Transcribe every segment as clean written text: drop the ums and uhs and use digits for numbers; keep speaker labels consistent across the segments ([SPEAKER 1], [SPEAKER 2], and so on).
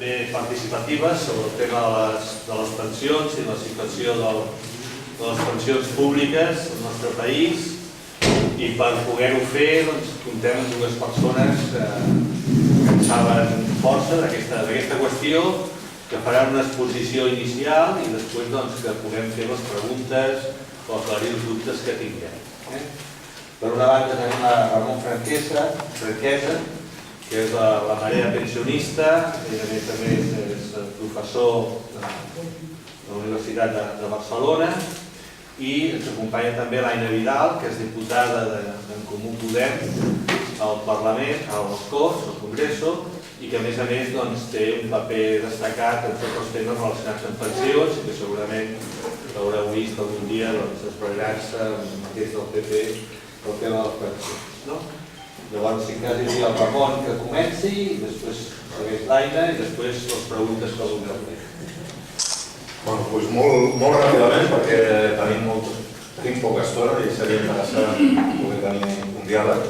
[SPEAKER 1] també participatives sobre el tema de les pensions i la situació de les pensions públiques al nostre país, i per poder-ho fer comptem amb dues persones que en saben força d'aquesta qüestió, que faran una exposició inicial i després que puguem fer les preguntes o aclarir els dubtes que tinguem. Per una banda tenim la Ramon Franquesa, que és la marea pensionista, i a més és professor de la Universitat de Barcelona, i ens acompanya també l'Aina Vidal, que és diputada d'en Comú Podem al Parlament, als Corts, al Congreso, i que a més té un paper destacat en tots els temes relacionats amb pensions i que segurament l'haureu vist algun dia espraiant-se amb el mateix del PP el tema de les pensions. Llavors, si quasi diria el Ramon que comenci, i després segueix l'Aina i després les preguntes que vulgueu fer.
[SPEAKER 2] Doncs molt ràpidament, perquè tenim poca estona i seria interessant poder tenir un diàleg.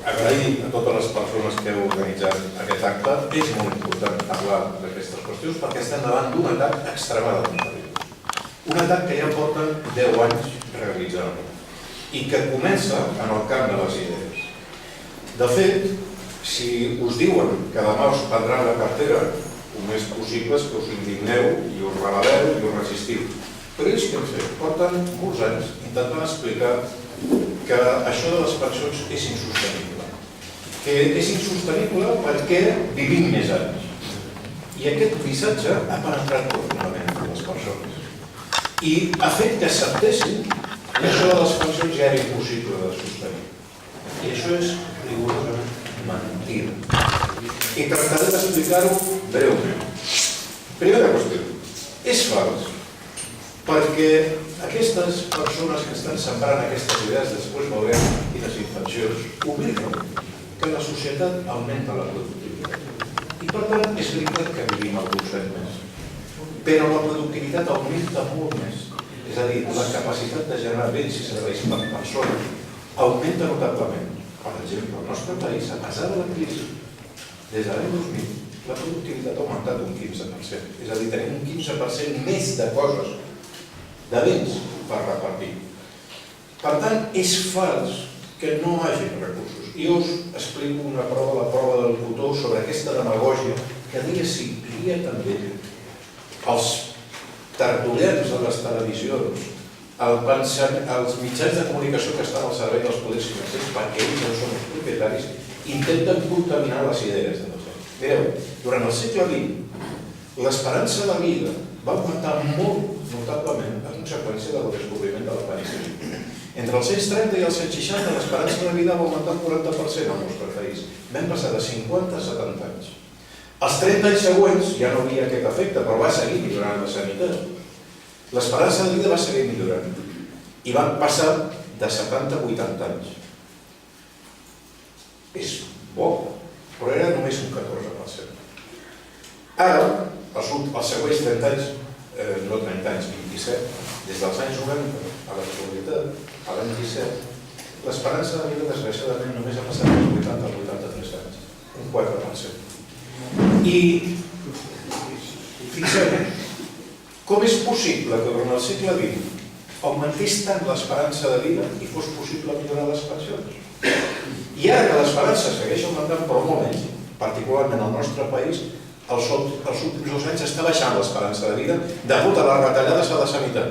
[SPEAKER 2] Agrair a totes les persones que heu organitzat aquest acte. És molt important parlar d'aquestes qüestions perquè estem davant d'un atac extremadament terrible. Un atac que ja porten 10 anys realitzant i que comença en el camp de les idees. De fet, si us diuen que demà us prendran la cartera, el més possible és que us indigneu i us rebel·leu i us resistiu. Però ells què han fet? Porten molts anys intentant explicar que això de les pensions és insostenible. Que és insostenible perquè vivim més anys. I aquest missatge ha penetrat profundament en les persones. I ha fet que acceptessin que això de les pensions ja era impossible de sostenir. I això és rigorosament mentida. I tractaré d'explicar-ho breument. Primera qüestió. És fals perquè aquestes persones que estan sembrant aquestes idees, després veurem quines intencions, obliden que la societat augmenta la productivitat. I per tant és veritat que vivim alguns anys més. Però la productivitat augmenta molt més. És a dir, la capacitat de generar béns i serveis per persona augmenta notablement. Per exemple, al nostre país, a pesar de la crisi, des de l'any 2000, la productivitat ha augmentat un 15%. És a dir, tenim un 15% més de coses, de béns per repartir. Per tant, és fals que no hi hagi recursos. I us explico una prova, la prova del cotó, sobre aquesta demagògia que dia sí, dia també els tertulians de les televisions, els mitjans de comunicació que estan al servei dels poders financers, perquè ells no són els propietaris, intenten contaminar les idees de la gent. Mireu, durant el segle XX, l'esperança de vida va augmentar molt notablement a conseqüència del descobriment de la penicil·lina. Entre els anys 30 i els anys 60, l'esperança de vida va augmentar un 40% al nostre país. Vam passar de 50 a 70 anys. Els 30 anys següents ja no havia aquest efecte, però va seguir millorant la sanitat. L'esperança de vida va seguir millorant i van passar de 70 a 80 anys. És bo, però era només un 14%. Ara, els següents 30 anys, no 30 anys, 27, des dels anys 90 a l'actualitat, a l'any 17, l'esperança de vida desgraciadament només ha passat dels 80 als 83 anys, un 4%. I fixeu-vos, com és possible que durant el segle XX augmentés tant l'esperança de vida i fos possible millorar les pensions? I ara que l'esperança segueix augmentant, però molt menys, particularment al nostre país, els últims 2 anys està baixant l'esperança de vida degut a les retallades a la sanitat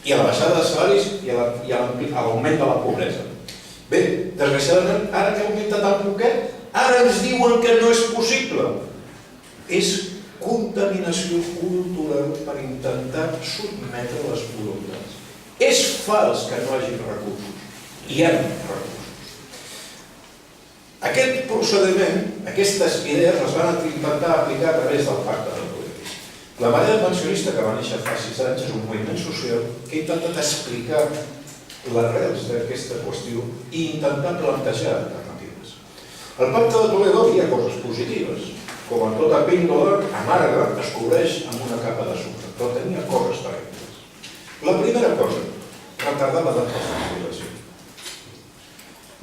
[SPEAKER 2] i a la baixada de salaris i a l'augment de la pobresa. Bé, desgraciadament, ara que ha augmentat tan poquet, ara ens diuen que no és possible. És contaminació cultural per intentar sotmetre les voluntats. És fals que no hi hagi recursos. Hi ha recursos. Aquest procediment, aquestes idees, les van intentar aplicar a través del Pacte de Toledo. La marea pensionista, que va néixer fa 6 anys, és un moviment social que ha intentat explicar les arrels d'aquesta qüestió i intentar plantejar alternatives. Al Pacte de Toledo hi ha coses positives. Com en tota píndola amarga, es cobreix amb una capa de sucre, però tenia coses terribles. La primera cosa, retardar l'edat de la jubilació.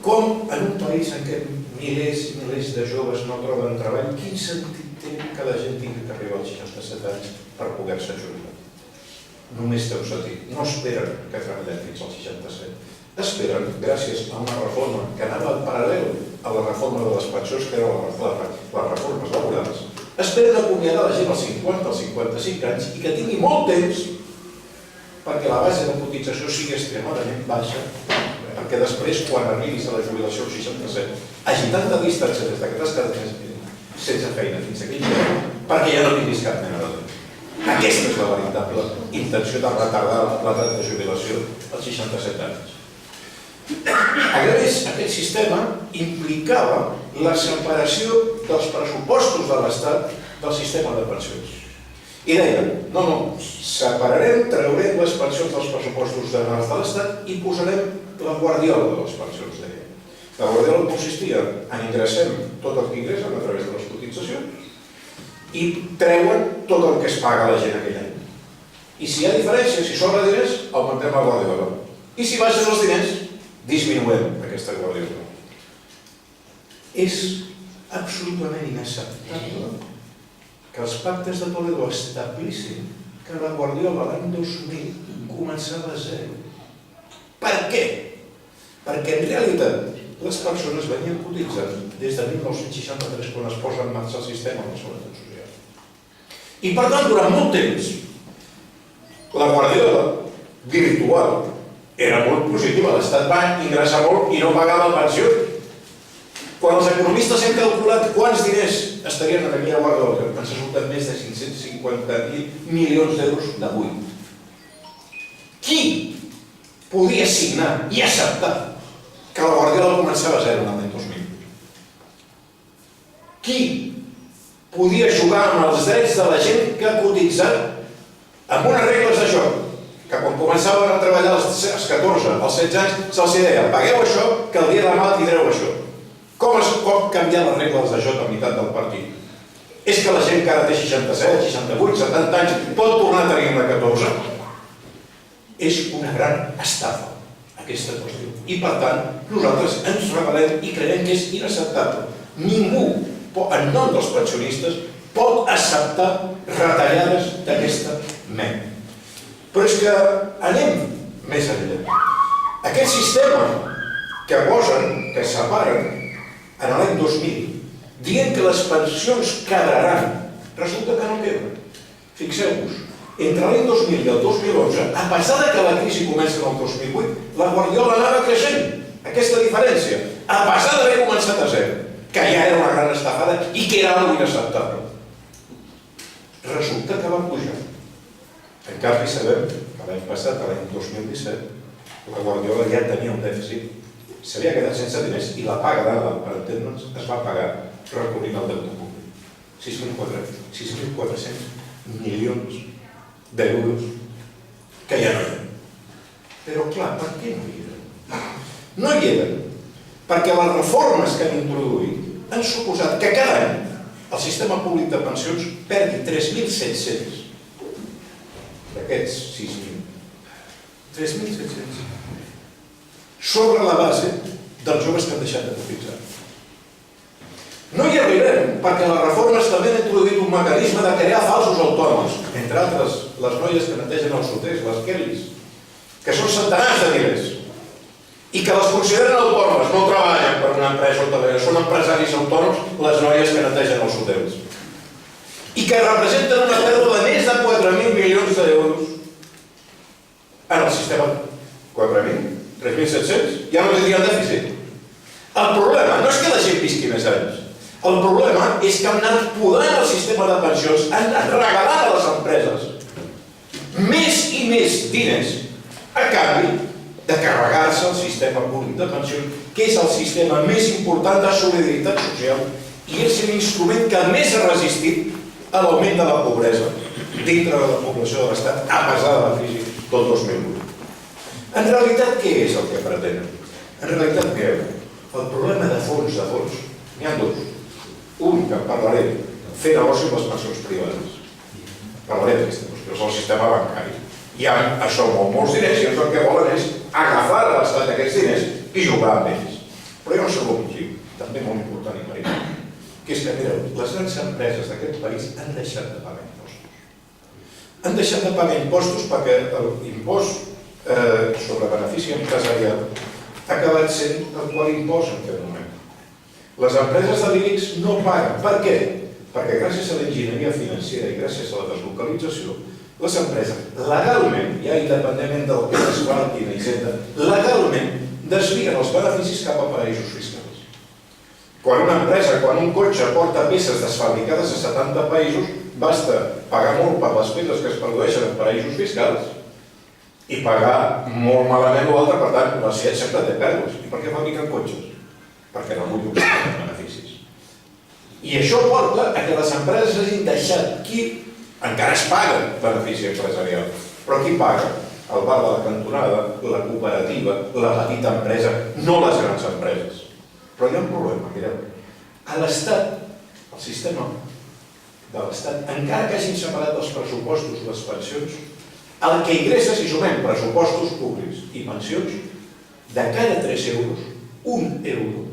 [SPEAKER 2] Com en un país en què milers i milers de joves no troben treball, quin sentit té que la gent tingui que arribar als 67 anys per poder-se jubilar? Només té un sentit. No esperen que treballem fins als 67. Esperen, gràcies a una reforma que anava en paral·lel a la reforma de les pensions, que eren les reformes laborals, esperen acomiadar la gent als 50, als 55 anys i que tingui molt temps perquè la base de cotització sigui extremadament baixa, perquè després, quan arribis a la jubilació als 67, hagi tanta distància des que t'has quedat sense feina fins aquell dia, perquè ja no tinguis cap mena de temps. Aquesta és la veritable intenció de retardar l'edat de jubilació als 67 anys. A més, aquest sistema implicava la separació dels pressupostos de l'Estat del sistema de pensions. I deien, no, separarem, traurem les pensions dels pressupostos generals de l'Estat i posarem la guardiola de les pensions, deien. La guardiola consistia en ingressem tot el que ingressen a través de les cotitzacions i treuen tot el que es paga a la gent aquell any. I si hi ha diferència, si sobra diners, augmentem la guardiola. I si baixen els diners, disminuem aquesta guardiola. És absolutament inacceptable que els pactes de Toledo establissin que la guardiola l'any 2000 començava a zero. Per què? Perquè en realitat les persones venien cotitzant des de 1963 quan es posa en marxa el sistema de la Seguretat Social. I per tant, durant molt temps, la guardiola virtual era molt positiva. L'Estat va ingressar molt i no pagava pensió. Quan els economistes hem calculat quants diners estarien en aquella guardiola, ens resulten més de 550.000 milions d'euros d'avui. Qui podia signar i acceptar que la guardiola començava a zero l'any 2000? Qui podia jugar amb els drets de la gent que ha cotitzat amb unes regles de joc? Que quan començaven a treballar als 14, als 16 anys, se'ls deia, pagueu això, que el dia de demà tindreu això. Com es pot canviar les regles de joc a meitat del partit? És que la gent que ara té 67, 68, 70 anys pot tornar a tenir una 14? És una gran estafa, aquesta qüestió. I per tant, nosaltres ens rebel·lem i creiem que és inacceptable. Ningú, en nom dels pensionistes, pot acceptar retallades d'aquesta mena. Però és que anem més enllà. Aquest sistema que posen, que separen, en l'any 2000, dient que les pensions quedaran, resulta que no queden. Fixeu-vos, entre l'any 2000 i el 2011, a pesar que la crisi comença en el 2008, la guardiola anava creixent, aquesta diferència, a pesar d'haver començat a zero, que ja era una gran estafada i que era algo inacceptable. Resulta que van pujar. En canvi, sabem que l'any passat, l'any 2017, la guardiola ja tenia un dèficit, s'havia quedat sense diners i la paga d'ara, per entendre'ns, es va pagar recorrint el deute públic. 6.400 milions d'euros que ja no hi eren. Però clar, per què no hi eren? No hi eren perquè les reformes que han introduït han suposat que cada any el sistema públic de pensions perdi 3.700 d'aquests 6.000. 3.700. Sobre la base dels joves que han deixat de cotitzar. No hi arribem perquè les reformes també han introduït un mecanisme de crear falsos autònoms, entre altres les noies que netegen els hotels, les Kellys, que són centenars de milers, i que les consideren autònomes, no treballen per una empresa hotelera, són empresaris autònoms les noies que netegen els hotels, i que representen una pèrdua de més de 4.000 milions d'euros en el sistema. 4.000? 3.700? Ja no tindrien dèficit. El problema no és que la gent visqui més anys. El problema és que han anat podant el sistema de pensions, han anat regalant a les empreses més i més diners a canvi de carregar-se el sistema públic de pensions, que és el sistema més important de solidaritat social i és l'instrument que més ha resistit a l'augment de la pobresa dintre de la població de l'Estat a pesar de la crisi del 2008. En realitat, què és el que pretenen? En realitat, què? El problema de fons, n'hi ha dos. Un, que en parlaré, fer negoci amb les pensions privades. Parlaré d'aquesta qüestió, és el sistema bancari. I amb això molts diners, i el que volen és agafar l'estat d'aquests diners i jugar amb ells. Però hi ha un segon motiu també molt important i meritori, que és que, mireu, les grans empreses d'aquest país han deixat de pagar impostos. Han deixat de pagar impostos perquè l'impost sobre benefici empresarial ha acabat sent el qual imposa en aquest moment. Les empreses de l'IBEX no paguen. Per què? Perquè gràcies a l'enginyeria financera i gràcies a la deslocalització, les empreses legalment, ja independentment del que es fa aquí a Hisenda, legalment desvien els beneficis cap a paraïsos fiscals. Quan una empresa, quan un cotxe porta peces desfabricades a 70 països, basta pagar molt per les peces que es produeixen en paraïsos fiscals i pagar molt malament l'altre, per tant, la SEAT sempre té pèrdues. I per què fabriquen cotxes? Perquè no vull obtenir beneficis. I això porta a que les empreses hagin deixat qui encara es paga benefici empresarial. Però qui paga? El bar de la cantonada, la cooperativa, la petita empresa, no les grans empreses. Però hi ha un problema, mireu. A l'Estat, el sistema de l'Estat, encara que hagin separat els pressupostos i les pensions, el que ingressa, si sumem pressupostos públics i pensions, de cada 3 euros, 1 euro,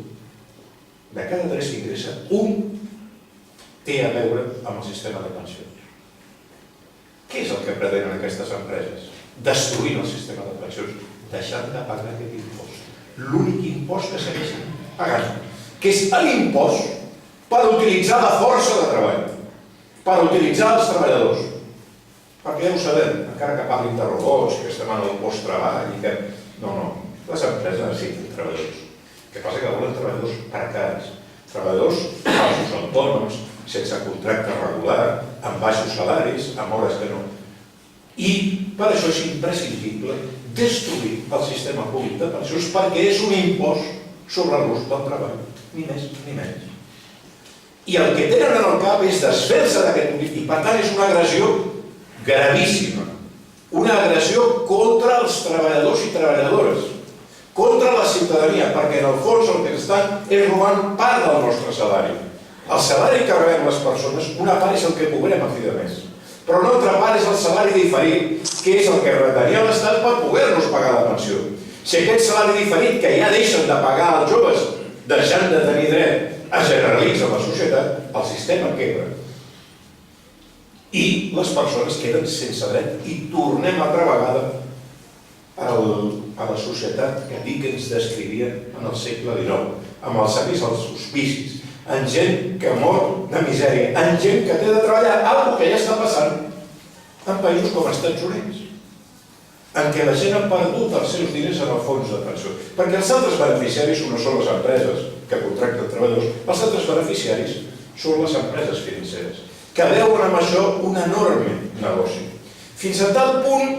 [SPEAKER 2] de cada 3 que ingressa, 1 té a veure amb el sistema de pensions. Què és el que pretenen aquestes empreses? Destruint el sistema de pensions, deixant de pagar aquest impost. L'únic impost que segueixen pagant, que és l'impost per utilitzar la força de treball, per utilitzar els treballadors. Perquè ja ho sabem, encara que parlin de robots, que estem en el post-treball i que... No, les empreses necessiten treballadors. El que passa que volen treballadors precaris, treballadors falsos autònoms, sense contracte regular, amb baixos salaris, amb hores que no. I per això és imprescindible destruir el sistema públic de pensions perquè és un impost sobre l'ús del treball, ni més ni menys. I el que tenen en el cap és desfer-se d'aquest públic i per tant és una agressió gravíssima, una agressió contra els treballadors i treballadores, contra la ciutadania, perquè en el fons el que estan és robant part del nostre salari. El salari que rebem les persones, una part és el que cobrem a fi de mes, però una altra part és el salari diferit, que és el que retenia l'Estat per poder-nos pagar la pensió. Si aquest salari diferit que ja deixen de pagar als joves, deixant de tenir dret, es generalitza a la societat, el sistema quebra. I les persones queden sense dret i tornem altra vegada a la societat que Dickens descrivia en el segle XIX, amb els avis als hospicis, en gent que mor de misèria, en gent que té de treballar, algo que ja està passant en països com els Estats Units, en què la gent ha perdut els seus diners en el fons de pensió. Perquè els altres beneficiaris no són les empreses que contracten treballadors, els altres beneficiaris són les empreses financeres, que veuen amb això un enorme negoci. Fins a tal punt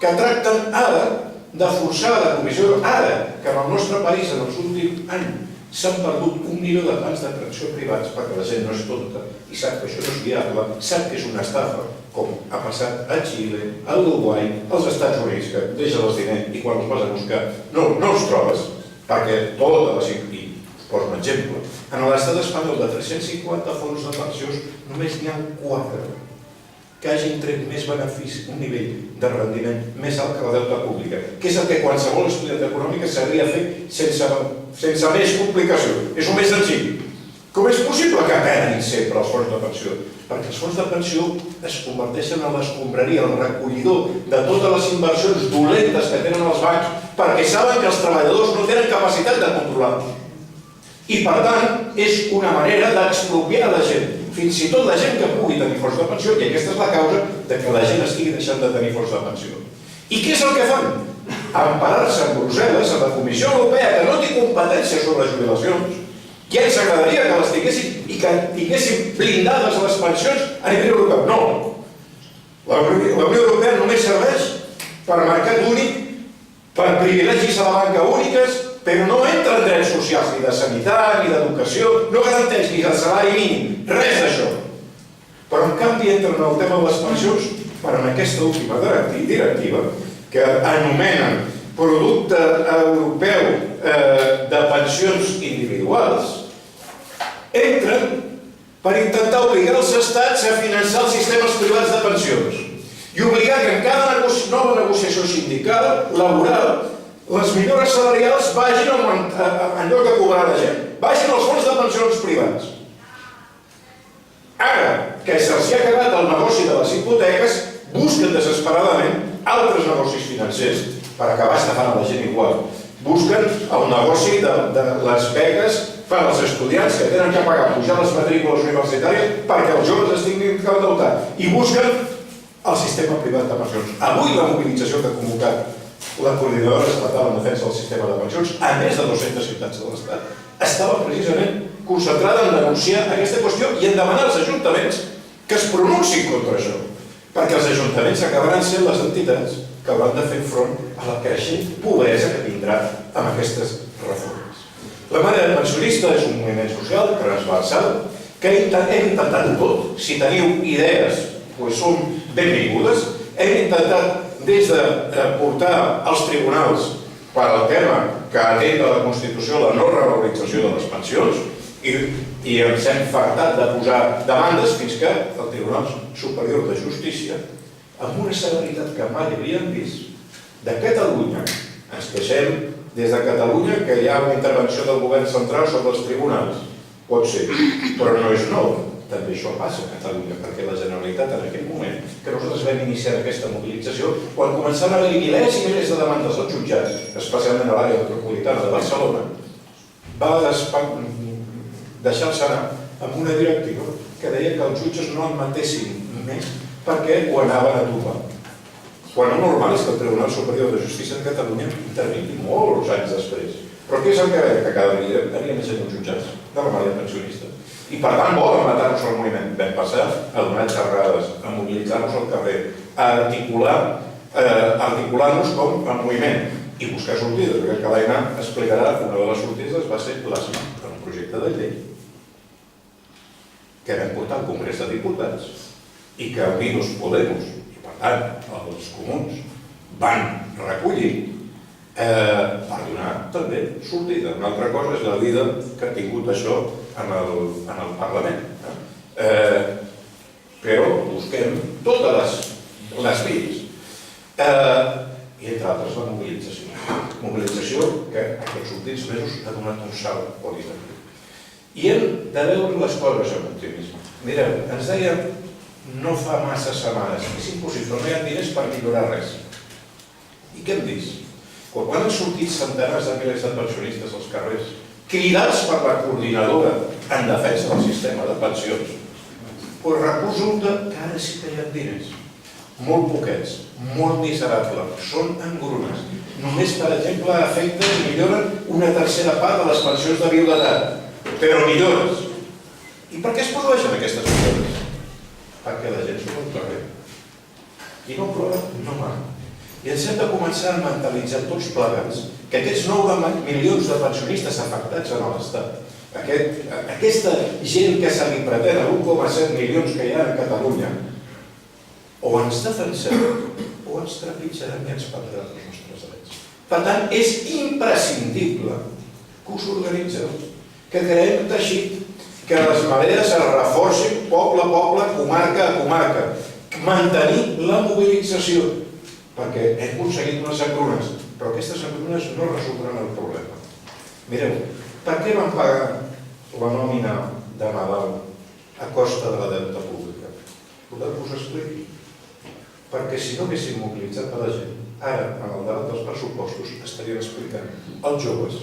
[SPEAKER 2] que tracten ara de forçar la comissió, ara que en el nostre país en els últims anys s'han perdut 1 milió de plans d'atenció privats perquè la gent no és tonta i sap que això no és viable, sap que és una estafa, com ha passat a Xile, a Uruguai, als Estats Units, que deixen els diners i quan els vas a buscar no els trobes, perquè tota la gent... I poso un exemple. En l'estat espanyol de 350 fons de pensions només n'hi ha 4 que hagin tret més benefici, un nivell de rendiment més alt que la deuta pública, que és el que qualsevol estudiant d'econòmica sabria fer sense més complicació. És el més senzill. Com és possible que perdin sempre els fons de pensió? Perquè els fons de pensió es converteixen en l'escombraria, el recollidor de totes les inversions dolentes que tenen els bancs, perquè saben que els treballadors no tenen capacitat de controlar-los. I per tant, és una manera d'expropiar la gent, fins i tot la gent que pugui tenir fons de pensió, i aquesta és la causa de que la gent estigui deixant de tenir fons de pensió. I què és el que fan? Emparar-se en Brussel·les, a la Comissió Europea, que no té competència sobre jubilacions, ja ens agradaria que les tinguessin i que tinguessin blindades les pensions a nivell europeu. No! La Unió Europea només serveix per mercat únic, per privilegis a la banca úniques, però no entra en drets socials, ni de sanitat, ni d'educació, no garanteix ni el salari mínim, res d'això. Però en canvi entra en el tema de les pensions per en aquesta última directiva que anomenen Producte Europeu de Pensions Individuals, entren per intentar obligar els estats a finançar els sistemes privats de pensions i obligar que en cada nova negociació sindical, laboral, les millores salarials vagin en lloc de cobrar la gent, vagin als fons de pensions privats. Ara que se'ls ha acabat el negoci de les hipoteques, busquen desesperadament altres negocis financers per acabar estafant a la gent igual. Busquen el negoci de les beques per als estudiants que tenen que pagar pujar les matrícules universitàries perquè els joves es tinguin que endeutar. I busquen el sistema privat de pensions. Avui la mobilització que ha convocat la Coordinadora Estatal en Defensa del Sistema de Pensions, a més de 200 ciutats de l'Estat, estava precisament concentrada en denunciar aquesta qüestió i en demanar als ajuntaments que es pronunciïn contra això, perquè els ajuntaments acabaran sent les entitats que hauran de fer front a la creixent pobresa que vindrà amb aquestes reformes. La Marea Pensionista és un moviment social transversal que hem intentat tot. Si teniu idees, són benvingudes. Hem intentat des de portar als tribunals per al tema que atén a la Constitució la no revalorització de les pensions i ens hem fartat de posar demandes fins que el Tribunal Superior de Justícia, amb una severitat que mai havíem vist, de Catalunya, ens queixem des de Catalunya que hi ha una intervenció del govern central sobre els tribunals. Pot ser, però no és nou. També això passa a Catalunya, perquè la Generalitat en aquell moment, que nosaltres vam iniciar aquesta mobilització, quan començaven a haver milers i milers de demandes als jutjats, especialment a l'àrea metropolitana de Barcelona, va deixar-se anar amb una directiva que deia que els jutges no admetessin més perquè ho anaven a tombar. Quan el normal és que el Tribunal Superior de Justícia de Catalunya intervingui molts anys després. Però què és el que veia? Que cada dia havia més gent dels jutjats de la Marea Pensionista. I per tant volen matar-nos al moviment. Vam passar a donar xerrades, a mobilitzar-nos al carrer, a articular-nos com a moviment i buscar sortides. Perquè que l'Aina explicarà una de les sortides va ser l'esmena per un projecte de llei que vam portar al Congrés de Diputats i que Unidos Podemos, i per tant els comuns, van recollir per donar també sortida. Una altra cosa és la vida que ha tingut això en el Parlament. Però busquem totes les vies. I entre altres la mobilització. Mobilització que aquests últims mesos ha donat un salt qualitatiu. I hem de veure les coses amb optimisme. Mireu, ens deien no fa massa setmanes, és impossible, no hi ha diners per millorar res. I què hem vist? Quan han sortit centenars de milers de pensionistes als carrers, cridats per la coordinadora en defensa del sistema de pensions, doncs resulta que ara sí que hi ha diners. Molt poquets, molt miserables, són engrunes. Només, per exemple, afecten i milloren una tercera part de les pensions de viudetat, però millores. I per què es produeixen aquestes millores? Perquè la gent surt al carrer. Qui no plora, no mana. I ens hem de començar a mentalitzar tots plegats que aquests 9 milions de pensionistes afectats en l'Estat, aquesta gent que se li pretén a 1,7 milions que hi ha a Catalunya, o ens defensem o ens trepitjaran i ens perdran els nostres drets. Per tant, és imprescindible que us organitzeu, que creem teixit, que les marees es reforcin poble a poble, comarca a comarca, mantenir la mobilització, perquè hem aconseguit unes engrunes, però aquestes engrunes no resoldran el problema. Mireu, per què vam pagar la nòmina de Nadal a costa de la deute pública? Podeu que us expliqui? Perquè si no haguéssim mobilitzat a la gent, ara, en el debat dels pressupostos, estarien explicant als joves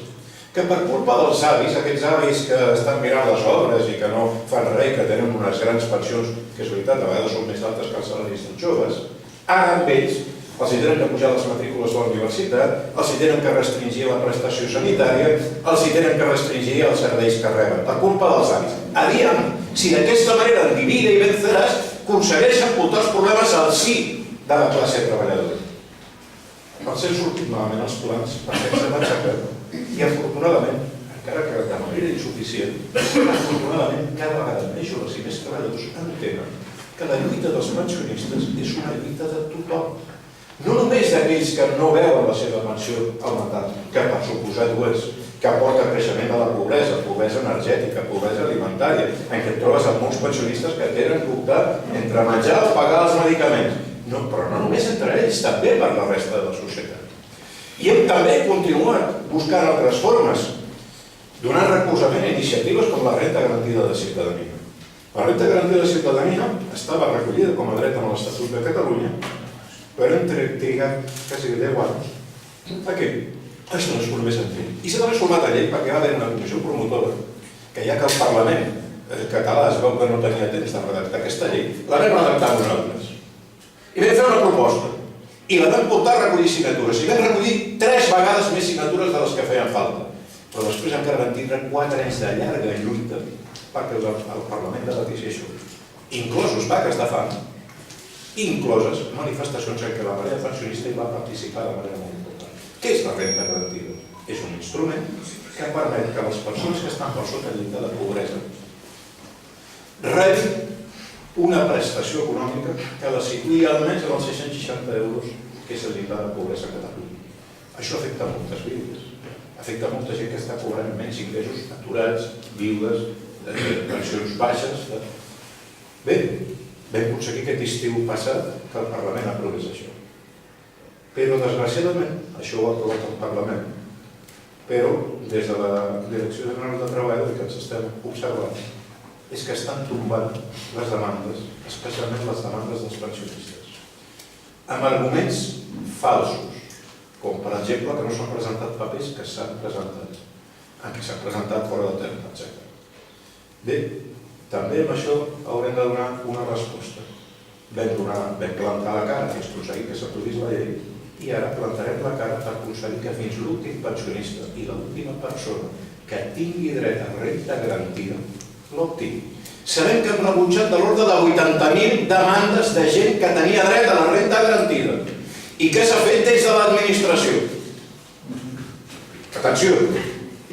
[SPEAKER 2] que per culpa dels avis, aquests avis que estan mirant les obres i que no fan res i que tenen unes grans pensions, que és veritat, a vegades són més altes que els salaris dels joves, ara amb ells els hi tenen que pujar les matrícules de la universitat, els hi tenen que restringir la prestació sanitària, els hi tenen que restringir els serveis que reben, per culpa dels avis. Aviam, si d'aquesta manera en Divide i Venceràs aconsegueixen portar els problemes al sí de la classe treballadora. Els hem sortit malament els plans perquè ens hem aixecat. I afortunadament, encara que de manera insuficient, afortunadament cada vegada més joves i més treballadors entenen que la lluita dels pensionistes és una lluita de tothom. No només d'aquells que no veuen la seva pensió augmentant, que per suposat ho és, que aporta creixement de la pobresa, pobresa energètica, pobresa alimentària, en què et trobes amb molts pensionistes que tenen que optar entre menjar o pagar els medicaments. No, però no només entre ells, també per la resta de la societat. I hem també continuat buscant altres formes. donant recolzament a iniciatives com la renda garantida de ciutadania. La renda garantida de ciutadania estava recollida com a dret en l'Estatut de Catalunya, però hem trigat quasi 10 anys perquè es transformés en llei. I s'ha transformat en llei perquè va haver una comissió promotora que ja que el Parlament català es veu que no tenia temps de redactar aquesta llei, la vam redactar nosaltres. I vam fer una proposta. I la vam portar a recollir signatures. I vam recollir 3 vegades més signatures de les que feien falta. Però després encara vam tindre 4 anys de llarga lluita perquè el Parlament debatís això. Inclosos vagues de fam, incloses manifestacions en què la marea pensionista hi va participar de manera molt important. Què és la renda garantida? És un instrument que permet que les persones que estan per sota el llindar de pobresa rebin una prestació econòmica que la situï almenys en els 660 euros, que és el llindar de pobresa a Catalunya. Això afecta moltes vides. Afecta molta gent que està cobrant menys ingressos, aturats, viudes, pensions baixes. Bé, vam aconseguir aquest estiu passat que el Parlament aprovés això. Però, desgraciadament, això ho ha aprovat el Parlament. Però, des de la Direcció General de Treball, el que ens estem observant és que estan tombant les demandes, especialment les demandes dels pensionistes, amb arguments falsos, com per exemple que no s'han presentat papers que s'han presentat, que s'han presentat fora de terme, etc. Bé, també amb això haurem de donar una resposta. Vam plantar la cara fins aconseguir que s'aprovís la llei i ara plantarem la cara per aconseguir que fins l'últim pensionista i l'última persona que tingui dret a renda garantida l'obtingui. Sabem que hem rebutjat de l'ordre de 80.000 demandes de gent que tenia dret a la renda garantida. I què s'ha fet des de l'administració? Atenció!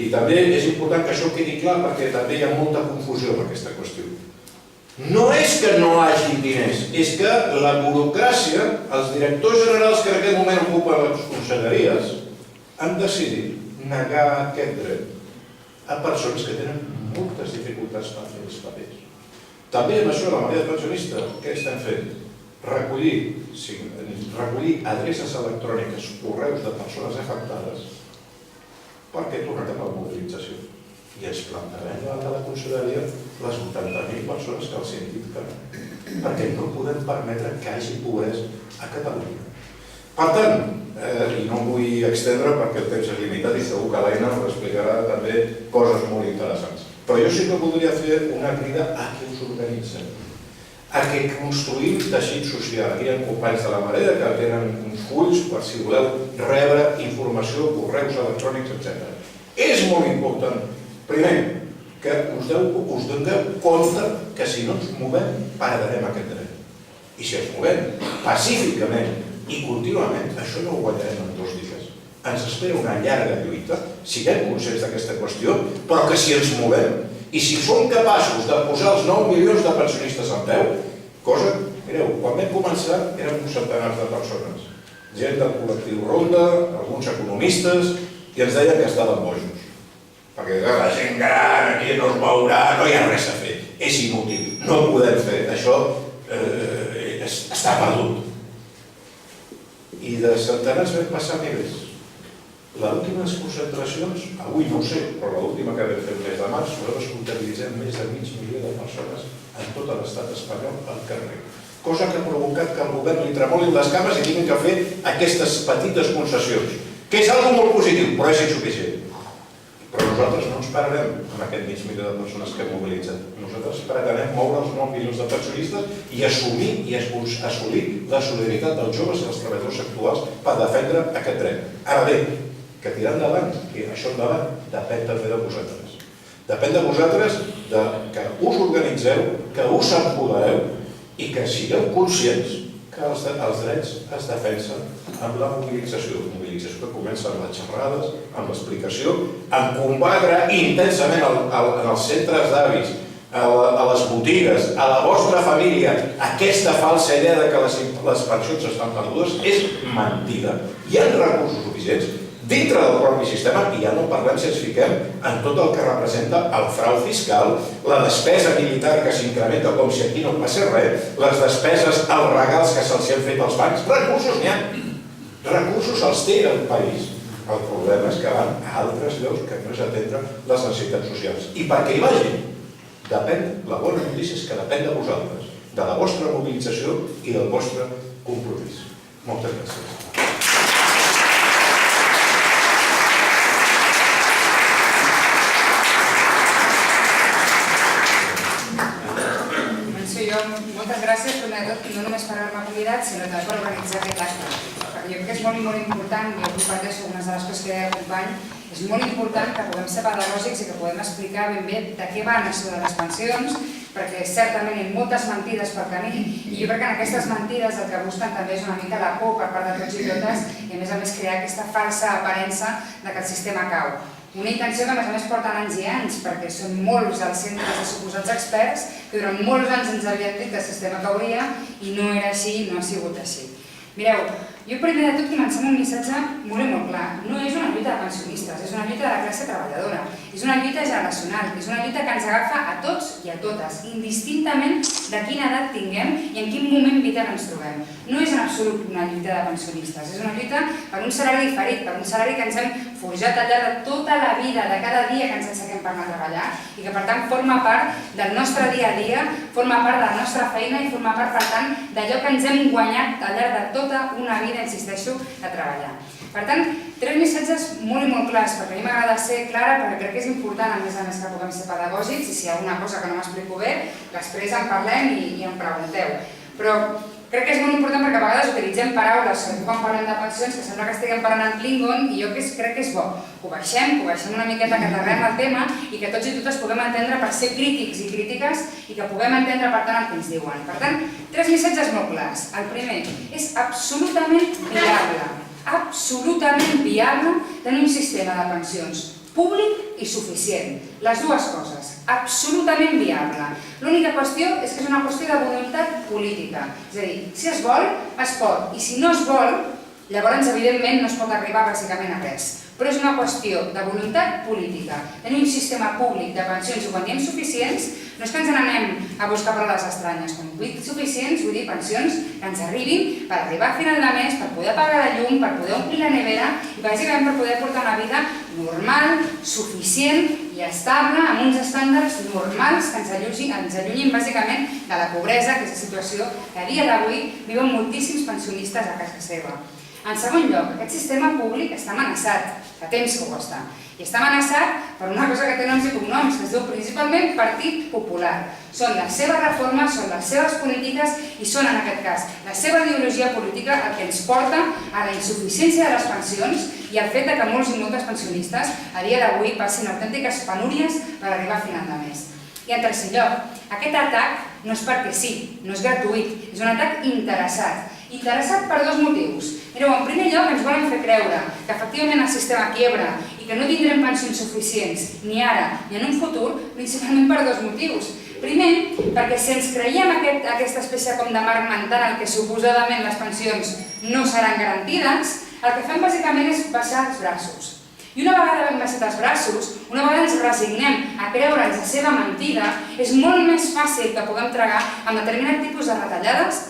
[SPEAKER 2] I també és important que això quedi clar perquè també hi ha molta confusió en aquesta qüestió. No és que no hagi diners, és que la burocràcia, els directors generals que en aquest moment ocupen les conselleries, han decidit negar aquest dret a persones que tenen moltes dificultats per fer els papers. També amb això, la marea pensionista, què estem fent? Recollir adreces electròniques, correus de persones afectades, perquè tornarem a la mobilització. I ens plantarem davant de la conselleria les 80.000 persones que els hem dit que no, perquè no podem permetre que hi hagi pobresa a Catalunya. Per tant, i no em vull extendre perquè el temps és limitat i segur que l'Aina ens explicarà també coses molt interessants. Però jo sí que voldria fer una crida a que us organitzem, a que construïm teixit social. Aquí hi ha companys de la Marea que tenen uns fulls per si voleu rebre informació, correus electrònics, etc. És molt important, primer, que us doneu compte que si no ens movem, perdrem aquest dret. I si ens movem pacíficament i contínuament, això no ho guanyarem en 2 dies. Ens espera una llarga lluita, siguem conscients d'aquesta qüestió, però que si ens movem i si som capaços de posar els 9 milions de pensionistes en peu, cosa, mireu, quan vam començar érem uns centenars de persones, gent del col·lectiu Ronda, alguns economistes, i ens deien que estàvem bojos. Perquè la gent gran aquí no es mourà, no hi ha res a fer, és inútil, no ho podem fer, això està perdut. I de centenars vam passar milers. Les últimes concentracions, avui no ho sé, però l'última que vam fer el mes de març, nosaltres comptabilitzem més de mig milió de persones en tot l'estat espanyol al carrer. Cosa que ha provocat que el govern li tremolin les cames i tinguin que fer aquestes petites concessions, que és algo molt positiu, però és insuficient. Però nosaltres no ens pararem amb aquest mig milió de persones que hem mobilitzat. Nosaltres pretenem moure els 9 milions de pensionistes i assumir i assolir la solidaritat dels joves i dels treballadors actuals per defendre aquest dret. Ara bé, que tirar endavant, i això endavant, depèn també de vosaltres. Depèn de vosaltres que us organitzeu, que us empodereu i que sigueu conscients que els drets es defensen amb la mobilització que comença amb les xerrades, amb l'explicació, en combatre intensament en els centres d'avis, a les botigues, a la vostra família, aquesta falsa idea que les pensions estan perdudes és mentida. Hi ha recursos suficients dintre del propi sistema i ja no parlem si ens fiquem en tot el que representa el frau fiscal, la despesa militar que s'incrementa com si aquí no passés res, les despeses, els regals que se'ls han fet als bancs, recursos n'hi ha. Recursos els té el país. El problema és que van a altres llocs que no és atendre les necessitats socials. I perquè hi vagin, la bona notícia és que depèn de vosaltres, de la vostra mobilització i del vostre compromís. Moltes gràcies.
[SPEAKER 3] Moltes gràcies, primer de tot, no només per haver-me convidat, sinó també per organitzar aquest acte. Perquè jo crec que és molt important, i jo comparteixo algunes de les coses que deia el company, és molt important que puguem ser pedagògics i que puguem explicar ben bé de què van això de les pensions, perquè certament hi ha moltes mentides pel camí, i jo crec que en aquestes mentides el que busquen també és una mica la por per part de tots i totes, i a més crear aquesta falsa aparença que el sistema cau. Una intenció que a més porten anys i anys, perquè són molts els centres de suposats experts que durant molts anys ens havien dit que el sistema cauria i no era així, no ha sigut així. Mireu, jo primer de tot comencem amb un missatge molt clar. No és una lluita de pensionistes, és una lluita de la classe treballadora, és una lluita generacional, és una lluita que ens agafa a tots i a totes, indistintament de quina edat tinguem i en quin moment vital ens trobem. No és en absolut una lluita de pensionistes, és una lluita per un salari diferit, per un salari que ens hem forjat al llarg de tota la vida, de cada dia que ens aixequem per anar a treballar i que per tant forma part del nostre dia a dia, forma part de la nostra feina i forma part, per tant, d'allò que ens hem guanyat al llarg de tota una vida, insisteixo, de treballar. Per tant, tres missatges molt clars, perquè a mi m'agrada ser clara, perquè crec que és important, a més que puguem ser pedagògics, i si hi ha alguna cosa que no m'explico bé, després en parlem i em pregunteu. Però crec que és molt important perquè a vegades utilitzem paraules quan parlem de pensions que sembla que estiguem parlant en Klingon i jo crec que és bo que ho baixem una miqueta, que aterrem el tema i que tots i totes puguem entendre per ser crítics i crítiques i que puguem entendre per tant el que ens diuen. Per tant, tres missatges molt clars. El primer, és absolutament viable tenir un sistema de pensions públic i suficient. Les dues coses. Absolutament viable. L'única qüestió és que és una qüestió de voluntat política. És a dir, si es vol, es pot. I si no es vol, llavors evidentment no es pot arribar bàsicament a res. Però és una qüestió de voluntat política. Tenir un sistema públic de pensions, i quan diem suficients, no és que ens n'anem a buscar paraules estranyes. Quan dic suficients, vull dir pensions que ens arribin per arribar a final de mes, per poder pagar la llum, per poder omplir la nevera i bàsicament per poder portar una vida normal, suficient i estable, amb uns estàndards normals que ens allunyin bàsicament de la pobresa, que és la situació que a dia d'avui viuen moltíssims pensionistes a casa seva. En segon lloc, aquest sistema públic està amenaçat, fa temps que ho està, i està amenaçat per una cosa que té noms i cognoms, que es diu principalment Partit Popular. Són les seves reformes, són les seves polítiques i són, en aquest cas, la seva ideologia política el que ens porta a la insuficiència de les pensions i al fet que molts i moltes pensionistes a dia d'avui passin autèntiques penúries per arribar a final de mes. I en tercer lloc, aquest atac no és perquè sí, no és gratuït, és un atac interessat. Interessat per dos motius. Mireu, en primer lloc ens volen fer creure que efectivament el sistema quiebra i que no tindrem pensions suficients ni ara ni en un futur, principalment per dos motius. Primer, perquè si ens creiem aquesta espècie com de marc mental en què suposadament les pensions no seran garantides, el que fem bàsicament és baixar els braços. I una vegada hem baixat els braços, una vegada ens resignem a creure'ns la seva mentida, és molt més fàcil que puguem tragar amb determinat tipus de retallades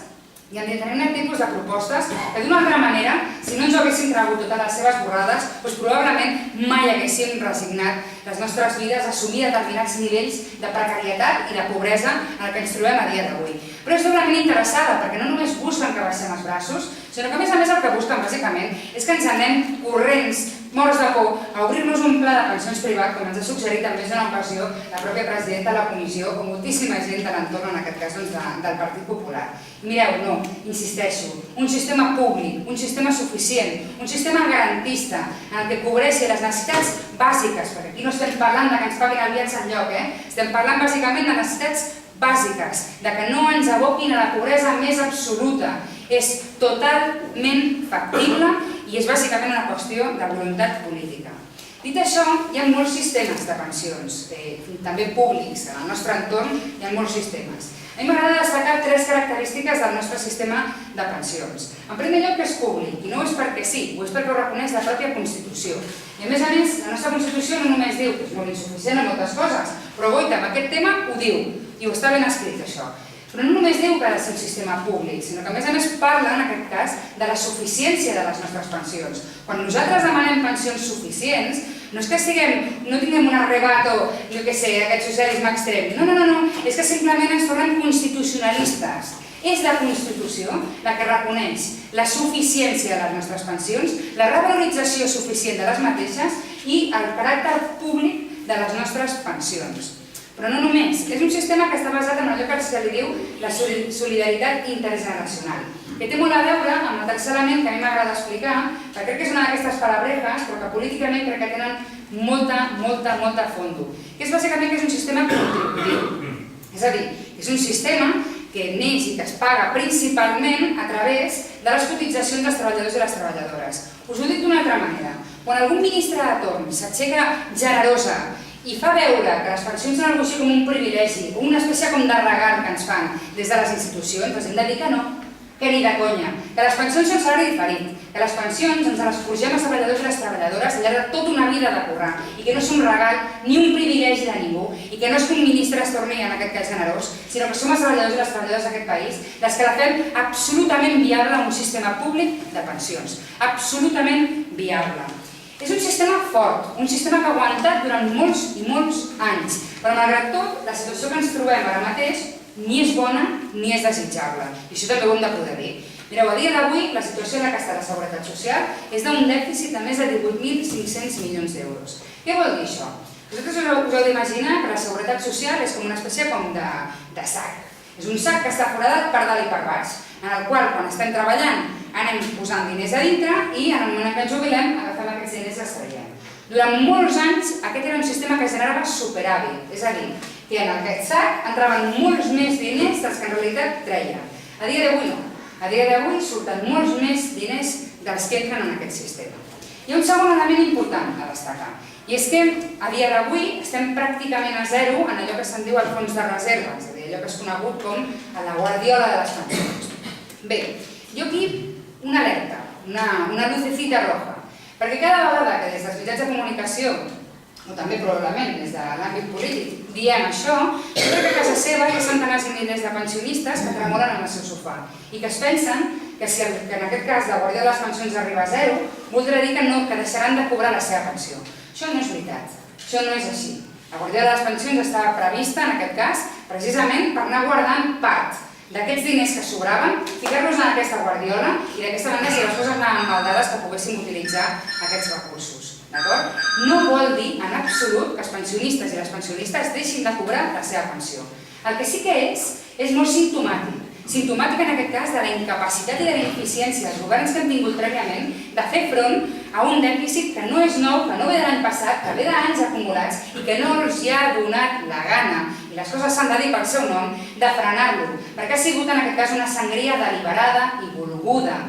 [SPEAKER 3] i en determinat tipus de propostes que d'una altra manera, si no ens ho haguéssim cregut totes les seves borrades, doncs probablement mai haguéssim resignat les nostres vides a assumir determinats nivells de precarietat i de pobresa en què ens trobem a dia d'avui. Però és doblement interessada perquè no només busquen que baixem els braços, sinó que a més el que busquen bàsicament és que ens anem corrents, morts de por, a obrir-nos un pla de pensions privat, com ens ha suggerit en més d'una ocasió la pròpia presidenta de la comissió o moltíssima gent de l'entorn, en aquest cas del Partit Popular. Mireu, no, insisteixo, un sistema públic, un sistema suficient, un sistema garantista en el que cobreixi les necessitats bàsiques, perquè aquí no estem parlant que ens paguin el viatge enlloc, estem parlant bàsicament de necessitats bàsiques, de que no ens aboquin a la pobresa més absoluta. És totalment factible i és bàsicament una qüestió de voluntat política. Dit això, hi ha molts sistemes de pensions, també públics, en el nostre entorn hi ha molts sistemes. A mi m'agrada destacar tres característiques del nostre sistema de pensions. En primer lloc, que és públic, i no ho és perquè sí, ho és perquè ho reconeix la pròpia Constitució. I a més, la nostra Constitució no només diu que és molt insuficient en moltes coses, però goita, amb aquest tema ho diu, i ho està ben escrit això. Però no només diu que ha de ser un sistema públic, sinó que a més parla, en aquest cas, de la suficiència de les nostres pensions. Quan nosaltres demanem pensions suficients, no és que no tinguem un arrebato, jo què sé, aquest socialisme extrem. No, és que simplement ens tornem constitucionalistes. És la Constitució la que reconeix la suficiència de les nostres pensions, la revalorització suficient de les mateixes i el caràcter públic de les nostres pensions. Però no només, és un sistema que està basat en allò que se li diu la solidaritat intergeneracional, que té molt a veure amb el tercer element que a mi m'agrada explicar, perquè crec que és una d'aquestes palabrejas, però que políticament crec que tenen molta fondo, que és bàsicament que és un sistema contributiu. És a dir, és un sistema que neix i que es paga principalment a través de les cotitzacions dels treballadors i les treballadores. Us ho dic d'una altra manera. Quan algun ministre de torn s'aixeca generosa i fa veure que les pensions són alguna cosa com un privilegi o una espècie com de regal que ens fan des de les institucions, doncs hem de dir que no, que ni de conya, que les pensions són salari diferit, que les pensions ens les forgem els treballadors i les treballadores al llarg de tota una vida de currar i que no és un regal ni un privilegi de ningú i que no és que un ministre es torni en aquest cas generós, sinó que som els treballadors i les treballadores d'aquest país les que la fem absolutament viable un sistema públic de pensions, absolutament viable. És un sistema fort, un sistema que ha aguantat durant molts i molts anys, però malgrat tot, la situació que ens trobem ara mateix ni és bona ni és desitjable, i això també ho hem de poder dir. Mireu, a dia d'avui, la situació en la que està la Seguretat Social és d'un dèficit de més de 18.500 milions d'euros. Què vol dir això? Vosaltres us heu d'imaginar que la Seguretat Social és com una espècie de sac. És un sac que està foradat per dalt i per baix, en el qual, quan estem treballant, anem posant diners a dintre i en el moment que ens jubilem agafem aquests diners i els traiem. Durant molts anys aquest era un sistema que generava superàvit, és a dir, que en aquest sac entraven molts més diners dels que en realitat treia. A dia d'avui no. A dia d'avui surten molts més diners dels que entren en aquest sistema. Hi ha un segon element important a destacar, i és que a dia d'avui estem pràcticament a zero en allò que se'n diu el fons de reserva, és a dir, allò que és conegut com la guardiola de les pensions. Bé, jo aquí una alerta, una lucecita roja, perquè cada vegada que des dels mitjans de comunicació, o també probablement des de l'àmbit polític, diem això, jo crec que a casa seva hi ha centenars i milers de pensionistes que tremolen en el seu sofà i que es pensen que si en aquest cas la guardia de les pensions arriba a zero, voldrà dir que deixaran de cobrar la seva pensió. Això no és veritat, això no és així. La guardia de les pensions estava prevista, en aquest cas, precisament per anar guardant part d'aquests diners que sobraven, ficar-los en aquesta guardiola i d'aquesta manera, si les coses anaven mal dades, que poguéssim utilitzar aquests recursos. No vol dir en absolut que els pensionistes i les pensionistes deixin de cobrar la seva pensió. El que sí que és molt simptomàtic. Simptomàtic en aquest cas de la incapacitat i de la ineficiència dels governs que han tingut prèviament de fer front a un dèficit que no és nou, que no ve de l'any passat, que ve d'anys acumulats i que no els hi ha donat la gana, i les coses s'han de dir pel seu nom, de frenar-lo, perquè ha sigut en aquest cas una sangria deliberada i volguda.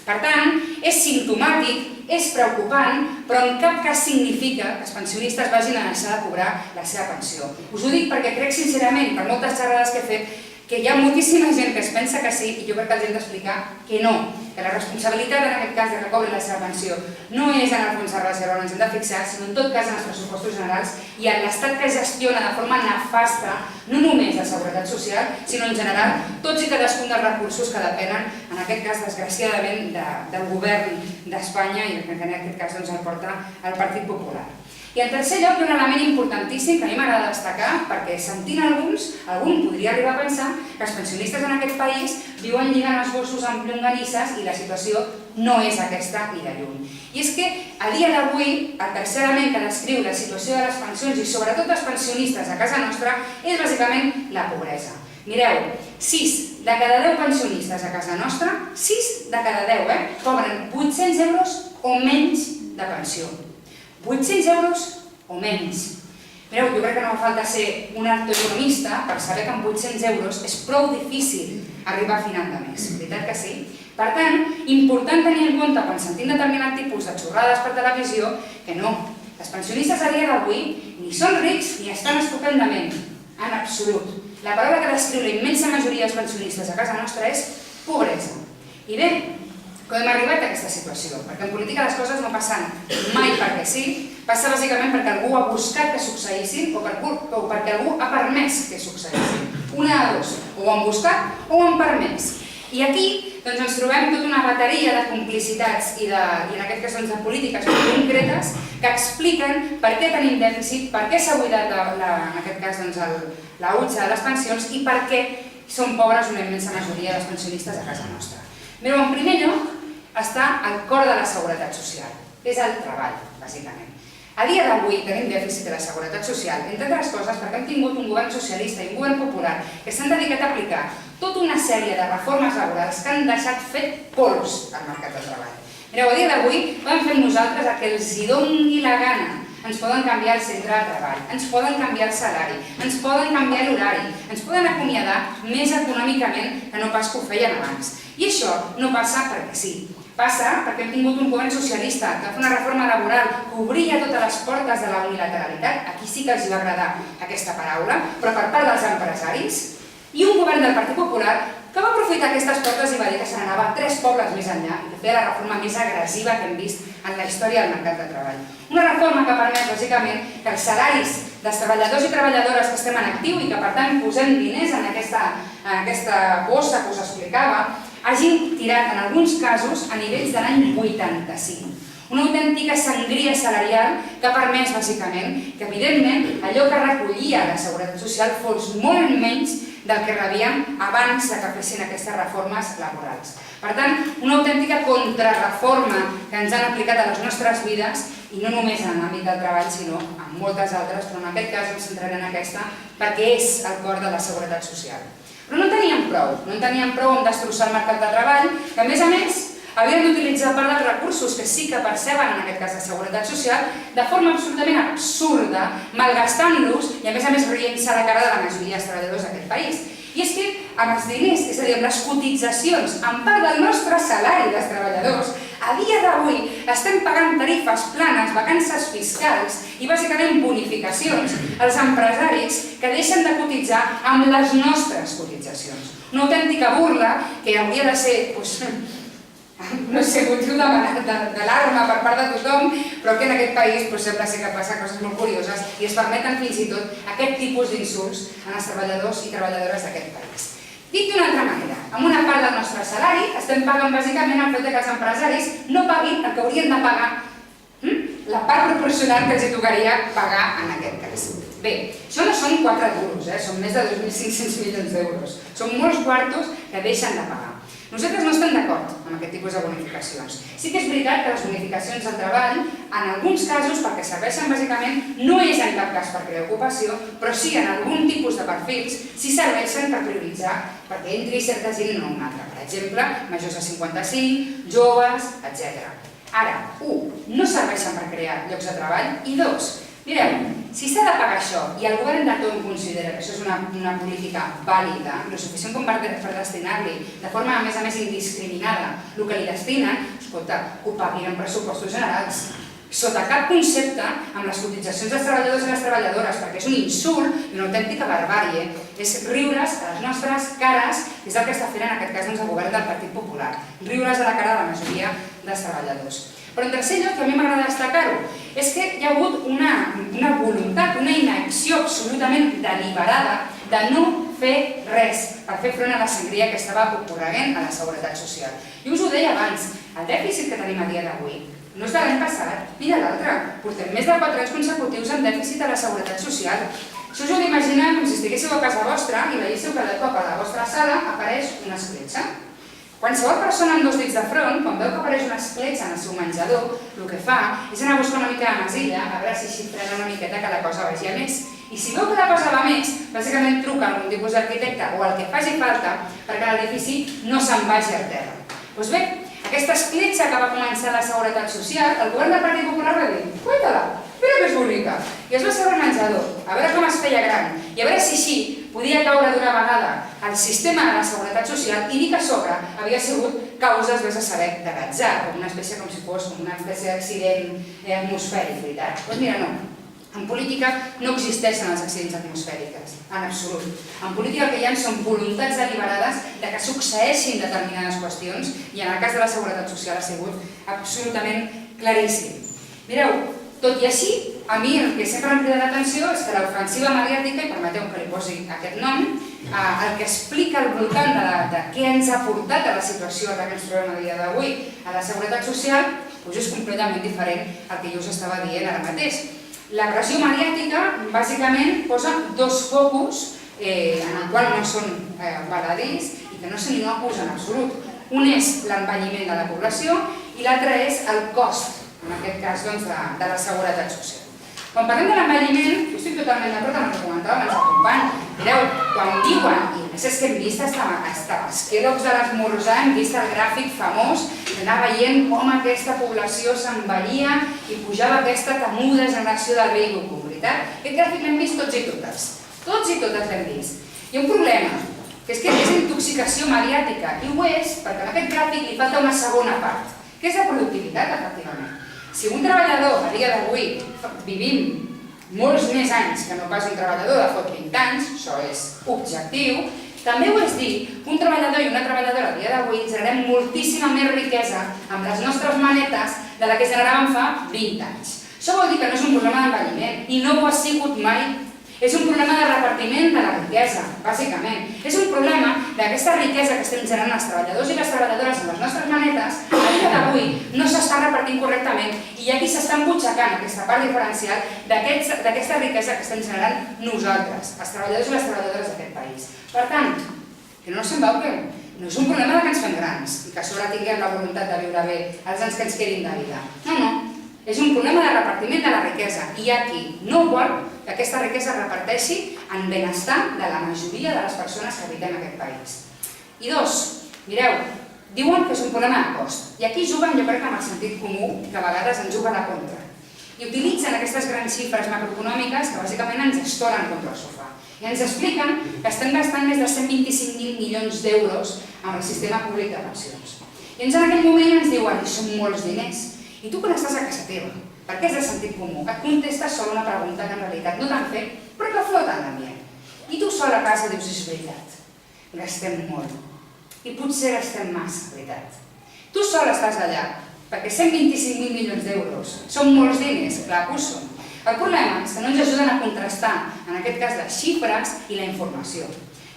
[SPEAKER 3] Per tant, és simptomàtic, és preocupant, però en cap cas significa que els pensionistes vagin a deixar de cobrar la seva pensió. Us ho dic perquè crec sincerament, per moltes xerrades que he fet, que hi ha moltíssima gent que es pensa que sí i jo crec que els hem d'explicar que no, que la responsabilitat en aquest cas de que cobri la seva pensió no és en el fons de reserva on ens hem de fixar, sinó en tot cas en els pressupostos generals i en l'estat que gestiona de forma nefasta no només la Seguretat Social, sinó en general tots i cadascun dels recursos que depenen, en aquest cas desgraciadament, del govern d'Espanya i que en aquest cas el porta el Partit Popular. I en tercer lloc, un element importantíssim que a mi m'agrada destacar, perquè sentint algun podria arribar a pensar que els pensionistes en aquest país viuen lligant els gossos amb llonganisses i la situació no és aquesta ni de lluny. I és que a dia d'avui el tercer element que descriu la situació de les pensions i sobretot dels pensionistes a casa nostra és bàsicament la pobresa. Mireu, 6 de cada 10 pensionistes a casa nostra, 6 de cada 10, cobren 800 euros o menys de pensió. 800 euros o menys. Mireu, jo crec que no fa falta ser un alto economista per saber que amb 800 euros és prou difícil arribar a final de mes. Veritat que sí? Per tant, important tenir en compte quan sentim determinat tipus de xorrades per televisió que no. Els pensionistes a dia d'avui ni són rics ni estan estupendament. En absolut. La paraula que descriu la immensa majoria dels pensionistes a casa nostra és pobresa. I bé, com hem arribat a aquesta situació? Perquè en política les coses no passen mai perquè sí, passa bàsicament perquè algú ha buscat que succeïssin o perquè algú ha permès que succeïssin. una de dos, o ho han buscat o ho han permès. I aquí ens trobem tota una bateria de complicitats i en aquest cas de polítiques concretes que expliquen per què tenim dèficit, per què s'ha buidat en aquest cas la hutxa de les pensions i per què són pobres una immensa majoria dels pensionistes a casa nostra. Mireu, en primer lloc està el cor de la seguretat social, que és el treball, bàsicament. A dia d'avui tenim dèficit de la seguretat social, entre altres coses perquè hem tingut un govern socialista i un govern popular que s'han dedicat a aplicar tota una sèrie de reformes laborals que han deixat fet pols al mercat de treball. Mireu, a dia d'avui podem fer nosaltres el que els doni la gana. Ens poden canviar el centre de treball, ens poden canviar el salari, ens poden canviar l'horari, ens poden acomiadar més econòmicament que no pas que ho feien abans. I això no passa perquè sí. Passa perquè hem tingut un govern socialista que fa una reforma laboral que obria totes les portes de la unilateralitat, aquí sí que els va agradar aquesta paraula, però per part dels empresaris, i un govern del Partit Popular que va aprofitar aquestes portes i va dir que se n'anava 3 pobles més enllà i que feia la reforma més agressiva que hem vist en la història del mercat de treball. Una reforma que ha permès, bàsicament, que els salaris dels treballadors i treballadores que estem en actiu i que, per tant, posem diners en aquesta bossa que us explicava, hagin tirat, en alguns casos, a nivells de l'any 85. Una autèntica sangria salarial que ha permès, bàsicament, que, evidentment, allò que recollia la Seguretat Social fos molt menys del que rebíem abans que fessin aquestes reformes laborals. Per tant, una autèntica contrarreforma que ens han aplicat a les nostres vides, i no només en l'àmbit del treball, sinó en moltes altres, però en aquest cas em centraré en aquesta, perquè és el cor de la seguretat social. Però no en teníem prou en destrossar el mercat de treball, que a més, havien d'utilitzar part dels recursos que sí que perceben en aquest cas de seguretat social de forma absolutament absurda, malgastant-los i a més rient-se a la cara de la majoria dels treballadors d'aquest país. I és que amb els diners, és a dir, amb les cotitzacions, en part del nostre salari dels treballadors, a dia d'avui estem pagant tarifes planes, vacances fiscals i bàsicament bonificacions als empresaris que deixen de cotitzar amb les nostres cotitzacions. Una autèntica burla que hauria de ser, no sé, motiu d'alarma per part de tothom, però que en aquest país sembla ser que passa coses molt curioses i es permeten fins i tot aquest tipus d'insults a els treballadors i treballadores d'aquest país. Dit d'una altra manera, amb una part del nostre salari estem pagant bàsicament el fet que els empresaris no paguin el que haurien de pagar, la part proporcional que els tocaria pagar en aquest cas. Bé, això no són 4 duros, són més de 2.500 milions d'euros. Són molts quartos que deixen de pagar. Nosaltres no estem d'acord amb aquest tipus de bonificacions. Sí que és veritat que les bonificacions al treball, en alguns casos, perquè serveixen bàsicament, no és en cap cas per crear ocupació, però sí en algun tipus de perfils, sí serveixen per prioritzar perquè entri certa gent i no una altra. Per exemple, majors de 55, joves, etc. Ara, 1, no serveixen per crear llocs de treball i 2, mireu, si s'ha de pagar això i el govern de torn considera que això és una política vàlida, el suficient com per destinar-li de forma a més indiscriminada el que li destinen, escolta, ho paguin en pressupostos generals. Sota cap concepte amb les cotitzacions dels treballadors i les treballadores, perquè és un insult i una autèntica barbàrie, és riure's a les nostres cares, que és el que està fent en aquest cas el govern del Partit Popular, riure's a la cara de la majoria dels treballadors. Però en tercer lloc, que a mi m'agrada destacar-ho, és que hi ha hagut una voluntat, una inacció absolutament deliberada de no fer res per fer front a la sangria que estava ocorreguent a la seguretat social. I us ho deia abans, el dèficit que tenim a dia d'avui no és de l'any passat ni de l'altre. Portem més de 4 anys consecutius amb dèficit a la seguretat social. Això us ho d'imaginar com si estiguéssiu a casa vostra i veiéssiu que de cop a la vostra sala apareix una escletxa. Qualsevol persona amb 2 dits de front, quan veu que apareix una escletxa en el seu menjador, el que fa és anar a buscar una mica de masilla, a veure si així frena una miqueta que la cosa vagi a més. I si veu que la cosa va més, bàsicament truca a algun tipus d'arquitecte o el que faci falta perquè l'edifici no se'n vagi a terra. Doncs bé, aquesta escletxa que va començar la seguretat social, el govern del Partit Popular va dir «Cuita-la, mira que és bonica!» I es va seure al menjador, a veure com es feia gran, i a veure si així podia caure d'una vegada el sistema de la seguretat social i dir que a sobre havia sigut causes, vés a saber, de gatzar, com una espècie com si fos una espècie d'accident atmosfèric, veritat? Doncs mira, no. En política no existeixen els accidents atmosfèrics, en absolut. En política el que hi ha són voluntats deliberades de que succeeixin determinades qüestions i en el cas de la seguretat social ha sigut absolutament claríssim. Mireu, tot i així, a mi el que sempre em crida l'atenció és que l'ofensiva mediàtica, i permeteu que li posi aquest nom, el que explica al voltant de què ens ha portat a la situació en què ens trobem a dia d'avui a la Seguretat Social, doncs és completament diferent al que jo us estava dient ara mateix. La pressió mediàtica bàsicament posa dos focus en el qual no són baladís i que no són innocus en absolut. Un és l'envelliment de la població i l'altre és el cost, en aquest cas, de la seguretat social. Quan parlem de l'envelliment, jo estic totalment d'acord amb el que comentava abans el company. Mireu, quan diuen, i a més és que hem vist hasta els Kellogg's de l'esmorzar, hem vist el gràfic famós d'anar veient com aquesta població s'envellia i pujava aquesta temuda generació del vell comú, veritat? Aquest gràfic l'hem vist tots i totes. Tots i totes l'hem vist. Hi ha un problema, que és intoxicació mediàtica, i ho és perquè a aquest gràfic li falta una segona part, que és la productivitat, efectivament. Si un treballador a dia d'avui vivim molts més anys que no pas un treballador de fot 20 anys, això és objectiu, també ho és dir que un treballador i una treballadora a dia d'avui generem moltíssima més riquesa amb les nostres manetes de la que generàvem fa 20 anys. Això vol dir que no és un problema d'envelliment i no ho ha sigut mai. És un problema de repartiment de la riquesa, bàsicament. És un problema d'aquesta riquesa que estem generant els treballadors i les treballadores amb les nostres manetes, a dia d'avui no s'està repartint correctament i hi ha qui s'està embutxacant aquesta part diferencial d'aquesta riquesa que estem generant nosaltres, els treballadors i les treballadores d'aquest país. Per tant, que no se'n veu que no és un problema que ens fem grans i que a sobre tinguem la voluntat de viure bé els anys que ens quedin de vida. No. És un problema de repartiment de la riquesa i hi ha qui no vol que aquesta riquesa es reparteixi en benestar de la majoria de les persones que habitem aquest país. I dos, mireu, diuen que és un problema de cost. I aquí juguen, jo crec, amb el sentit comú, que a vegades ens juga a la contra. I utilitzen aquestes grans xifres macroeconòmiques que bàsicament ens estoren contra el sofà. I ens expliquen que estem gastant més de 125.000 milions d'euros amb el sistema públic de pensions. I en aquell moment ens diuen, són molts diners. I tu quan estàs a casa teva, perquè és de sentit comú, et contestes sobre una pregunta que en realitat no t'han fet, però que flota en l'ambient. I tu sol a casa dius, és veritat, gastem molt. I potser gastem massa, veritat. Tu sol estàs allà, perquè 125.000 milions d'euros són molts diners, clar que ho són. El problema és que no ens ajuden a contrastar, en aquest cas, les xifres i la informació.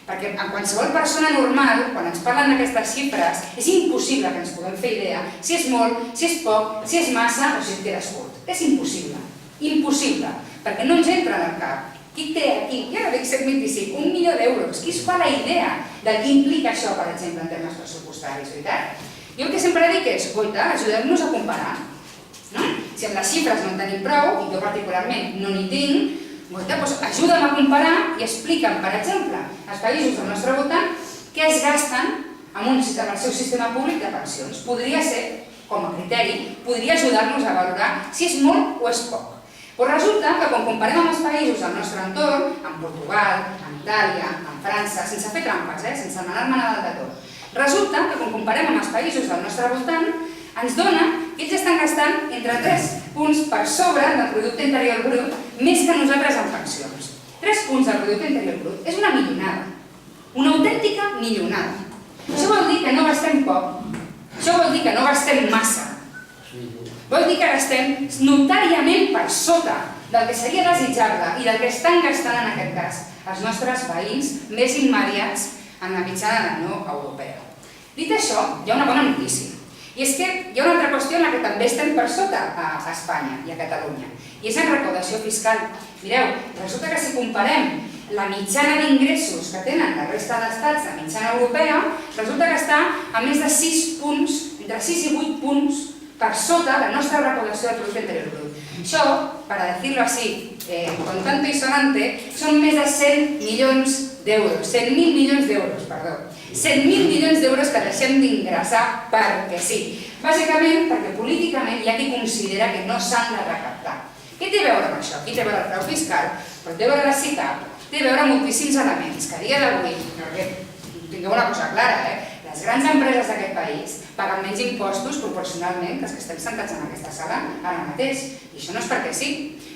[SPEAKER 3] Perquè a qualsevol persona normal, quan ens parlen d'aquestes xifres, és impossible que ens puguem fer idea si és molt, si és poc, si és massa o si et quedes curt. És impossible. Impossible. Perquè no ens entra en el cap. Qui té aquí, ja no dic 125, 1 milió d'euros, qui es fa la idea de què implica això, per exemple, en termes pressupostaris, veritat? Jo el que sempre dic és, goita, ajudem-nos a comparar. Si amb les xifres no en tenim prou, i jo particularment no n'hi tinc, doncs ajuda'm a comparar i explica'm, per exemple, als països del nostre voltant què es gasten amb el seu sistema públic de pensions. Podria ser, com a criteri, podria ajudar-nos a valorar si és molt o és poc. Però resulta que quan comparem amb els països del nostre entorn, amb Portugal, amb Itàlia, amb França, sense fer trampes, sense anar-me a dalt de tot, resulta que quan comparem amb els països del nostre voltant, ens dona que ells estan gastant entre 3 punts per sobre del producte interior brut més que nosaltres en pensions. 3 punts del producte interior brut és una milionada, una autèntica milionada. Això vol dir que no gastem poc, això vol dir que no gastem massa, vol dir que gastem notàriament per sota del que seria desitjable i del que estan gastant en aquest cas els nostres veïns més immediats en la mitjana de la Unió Europea. Dit això, hi ha una bona notícia. I és que hi ha una altra qüestió en la que també estem per sota a Espanya i a Catalunya, i és en recaudació fiscal. Mireu, resulta que si comparem la mitjana d'ingressos que tenen la resta d'estats de mitjana europea, resulta que està a més de 6 punts, entre 6 i 8 punts, per sota la nostra recaudació del producte interior brut. Això, per dir-ho així, con tanto y sonante, són més de 100 milions d'euros, 100.000 milions d'euros, perdó. 100.000 milions d'euros que deixem d'ingressar perquè sí. Bàsicament perquè políticament hi ha qui considera que no s'han de recaptar. Què té a veure amb això? Aquí té a veure el frau fiscal, però té a veure la CICAP, té a veure moltíssims elements que a dia d'avui, perquè tingueu una cosa clara, les grans empreses d'aquest país paguen menys impostos proporcionalment que els que estem sentats en aquesta sala ara mateix. I això no és perquè sí,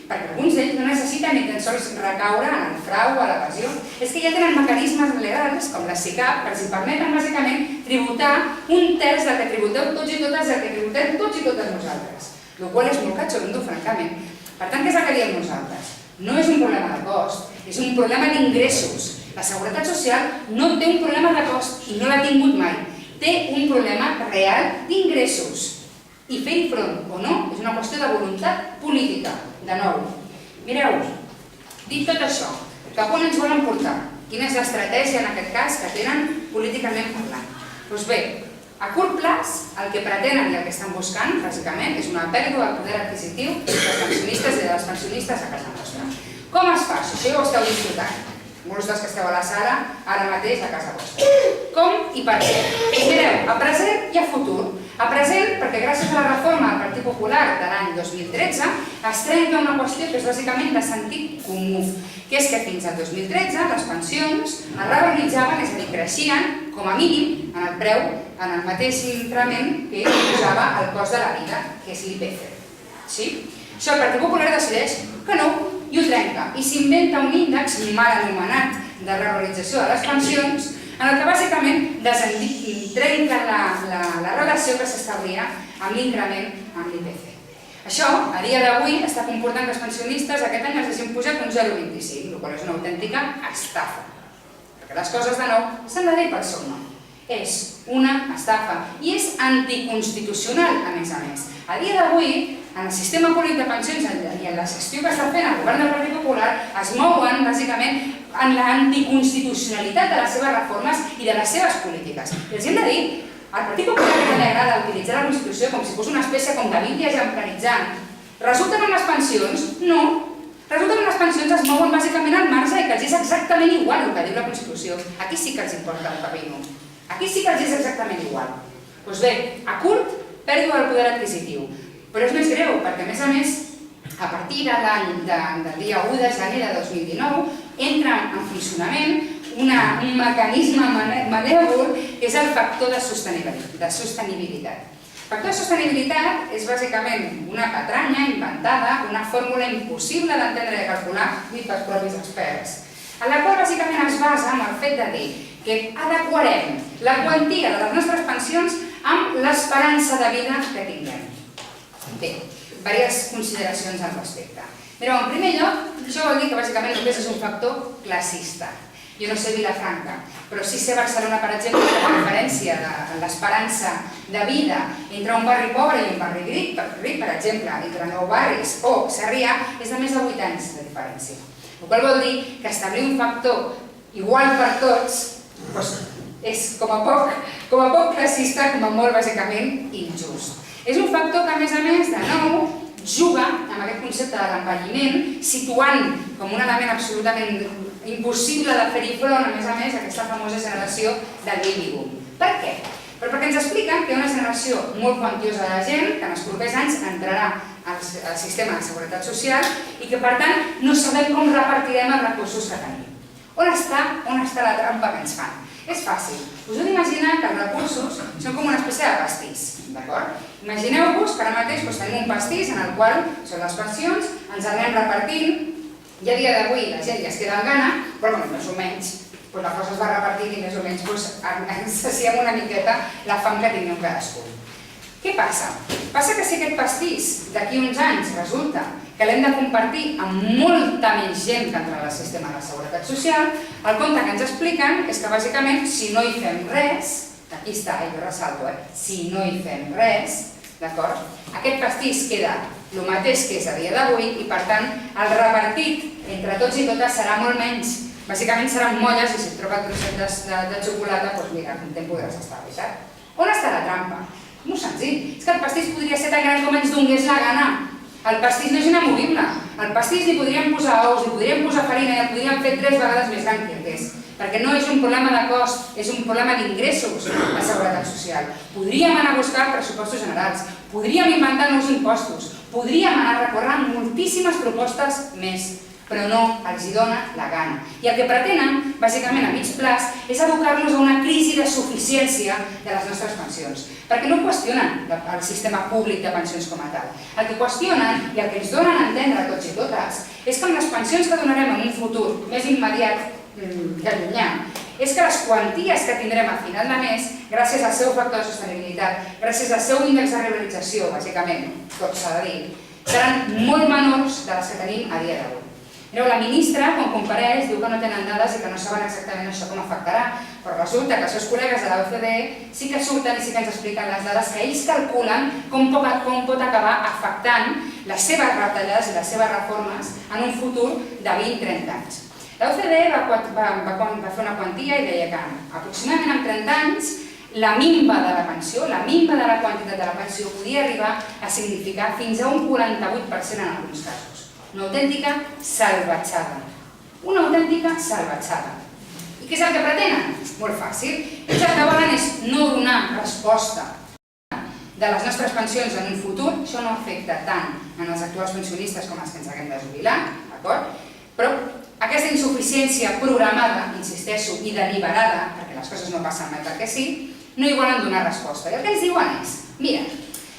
[SPEAKER 3] perquè alguns d'ells no necessiten ni tan sols recaure en el frau o a l'evasió. És que ja tenen mecanismes legals, com la CICAP, que els permeten bàsicament tributar 1/3 del que tributeu tots i totes del que tributem tots i totes nosaltres. El qual és molt catxondo, francament. Per tant, què és el que diem nosaltres? No és un problema de cost, és un problema d'ingressos. La seguretat social no té un problema de cost i no l'ha tingut mai. Té un problema real d'ingressos. I fer-hi front o no és una qüestió de voluntat política. De nou, mireu, dit tot això, cap on ens volen portar? Quina és l'estratègia en aquest cas que tenen políticament parlant? Doncs bé, a curt plaç, el que pretenen i el que estan buscant, bàsicament, és una pèrdua de poder adquisitiu dels pensionistes i de les pensionistes a casa nostra. Com es fa? Això ja ho esteu disfrutant. Molts dels que esteu a la sala, ara mateix a casa vostra. Com i per què? Doncs mireu, a present i a futur. A present, perquè gràcies a la reforma del Partit Popular de l'any 2013 es trenca una qüestió que és bàsicament de sentit comú, que és que fins al 2013 les pensions es revaloritzaven, és a dir, creixien com a mínim en el preu, en el mateix increment que posava el cost de la vida, que és l'IPC. Sí? Això el Partit Popular decideix que no, i ho trenca, i s'inventa un índex mal anomenat de revalorització de les pensions, en el que bàsicament trenca la relació que s'establia amb l'increment amb l'IPC. Això, a dia d'avui, està comportant que els pensionistes aquest any els hagin posat un 0,25, el qual és una autèntica estafa. Perquè les coses, de nou, s'han de dir pel seu nom. És una estafa i és anticonstitucional, a més. A dia d'avui, en el sistema públic de pensions i en la gestió que està fent el govern del Partit Popular es mouen, bàsicament, en l'anticonstitucionalitat de les seves reformes i de les seves polítiques. I els hem de dir, al Partit Popular que li agrada utilitzar la Constitució com si fos una espècie com de bíblia exemplaritzant, resulta que en les pensions, no. Resulta que en les pensions es mouen bàsicament al marge i que els és exactament igual el que diu la Constitució. Aquí sí que els importa un pepino. Aquí sí que els és exactament igual. Doncs bé, a curt, pèrdua del poder adquisitiu. Però és més greu, perquè a més, a partir del dia 1 de gener de 2019, entra en funcionament un mecanisme malèvol que és el factor de sostenibilitat. El factor de sostenibilitat és bàsicament una patranya inventada, una fórmula impossible d'entendre i de calcular, dit pels propis experts, en la qual bàsicament es basa en el fet de dir que adequarem la quantia de les nostres pensions amb l'esperança de vida que tinguem. Bé, diverses consideracions al respecte. Mireu, en primer lloc, això vol dir que bàsicament només és un factor classista. Jo no sé Vilafranca, però sí sé Barcelona, per exemple, que la diferència de l'esperança de vida entre un barri pobre i un barri ric, per exemple, entre 9 barris o Sarrià, és de més de 8 anys de diferència. El qual vol dir que establir un factor igual per tots és com a poc classista, com a molt bàsicament injust. És un factor que, a més, de nou, juga amb aquest concepte de l'envelliment, situant com un element absolutament impossible de fer-hi front, a més, aquesta famosa generació del baby boom. Per què? Perquè ens expliquen que hi ha una generació molt quantiosa de gent que en els propers anys entrarà al sistema de seguretat social i que, per tant, no sabem com repartirem els recursos que tenim. On està la trampa que ens fan? És fàcil. Us heu d'imaginar que els recursos són com una espècie de pastís, d'acord? Imagineu-vos que ara mateix tenim un pastís en el qual són les pensions, ens anem repartint, i a dia d'avui la gent ja es queda amb gana, però més o menys la cosa es va repartint i més o menys ens saciem una miqueta la fam que tinguem cadascú. Què passa? Passa que si aquest pastís d'aquí uns anys resulta que l'hem de compartir amb molta més gent que entra al sistema de la seguretat social, el conte que ens expliquen és que bàsicament si no hi fem res, aquí està, jo ressalto, si no hi fem res, d'acord? Aquest pastís queda el mateix que és a dia d'avui i per tant el repartit entre tots i totes serà molt menys. Bàsicament seran molles i si et troba trosset de xocolata, doncs mira, te'n podràs estar, veritat? On està la trampa? Molt senzill, és que el pastís podria ser tan gran com ens donés la gana. El pastís no és inamovible. Al pastís li podríem posar ous, li podríem posar farina i el podríem fer 3 vegades més gran que el que és. Perquè no és un problema de cost, és un problema d'ingressos la seguretat social. Podríem anar a buscar pressupostos generals, podríem inventar nous impostos, podríem anar a recórrer moltíssimes propostes més, però no els hi dona la gana. I el que pretenen, bàsicament a mig plaç, és abocar-nos a una crisi de suficiència de les nostres pensions. Perquè no qüestionen el sistema públic de pensions com a tal. El que qüestionen i el que ens donen a entendre tots i totes és que amb les pensions que donarem en un futur més immediat que llunyà, és que les quanties que tindrem a final de mes, gràcies al seu factor de sostenibilitat, gràcies al seu índex de revalorització, bàsicament, tot s'ha de dir, seran molt menors de les que tenim a dia d'avui. Mireu, la ministra, quan compareix, diu que no tenen dades i que no saben exactament això com afectarà, però resulta que els seus col·legues de l'OCDE sí que surten i sí que ens expliquen les dades que ells calculen com pot acabar afectant les seves retallades i les seves reformes en un futur de 20-30 anys. L'OCDE va fer una quantia i deia que aproximadament en 30 anys la minva de la pensió, la minva de la quantitat de la pensió podia arribar a significar fins a un 48% en alguns casos. Una autèntica salvatjada. Una autèntica salvatjada. I què és el que pretenen? Molt fàcil. Ells el que volen és no donar resposta de les nostres pensions en un futur. Això no afecta tant en els actuals pensionistes com els que ens haguem de jubilar, d'acord? Però aquesta insuficiència programada, insisteixo, i deliberada, perquè les coses no passen mai perquè sí, no hi volen donar resposta. I el que ens diuen és, mira,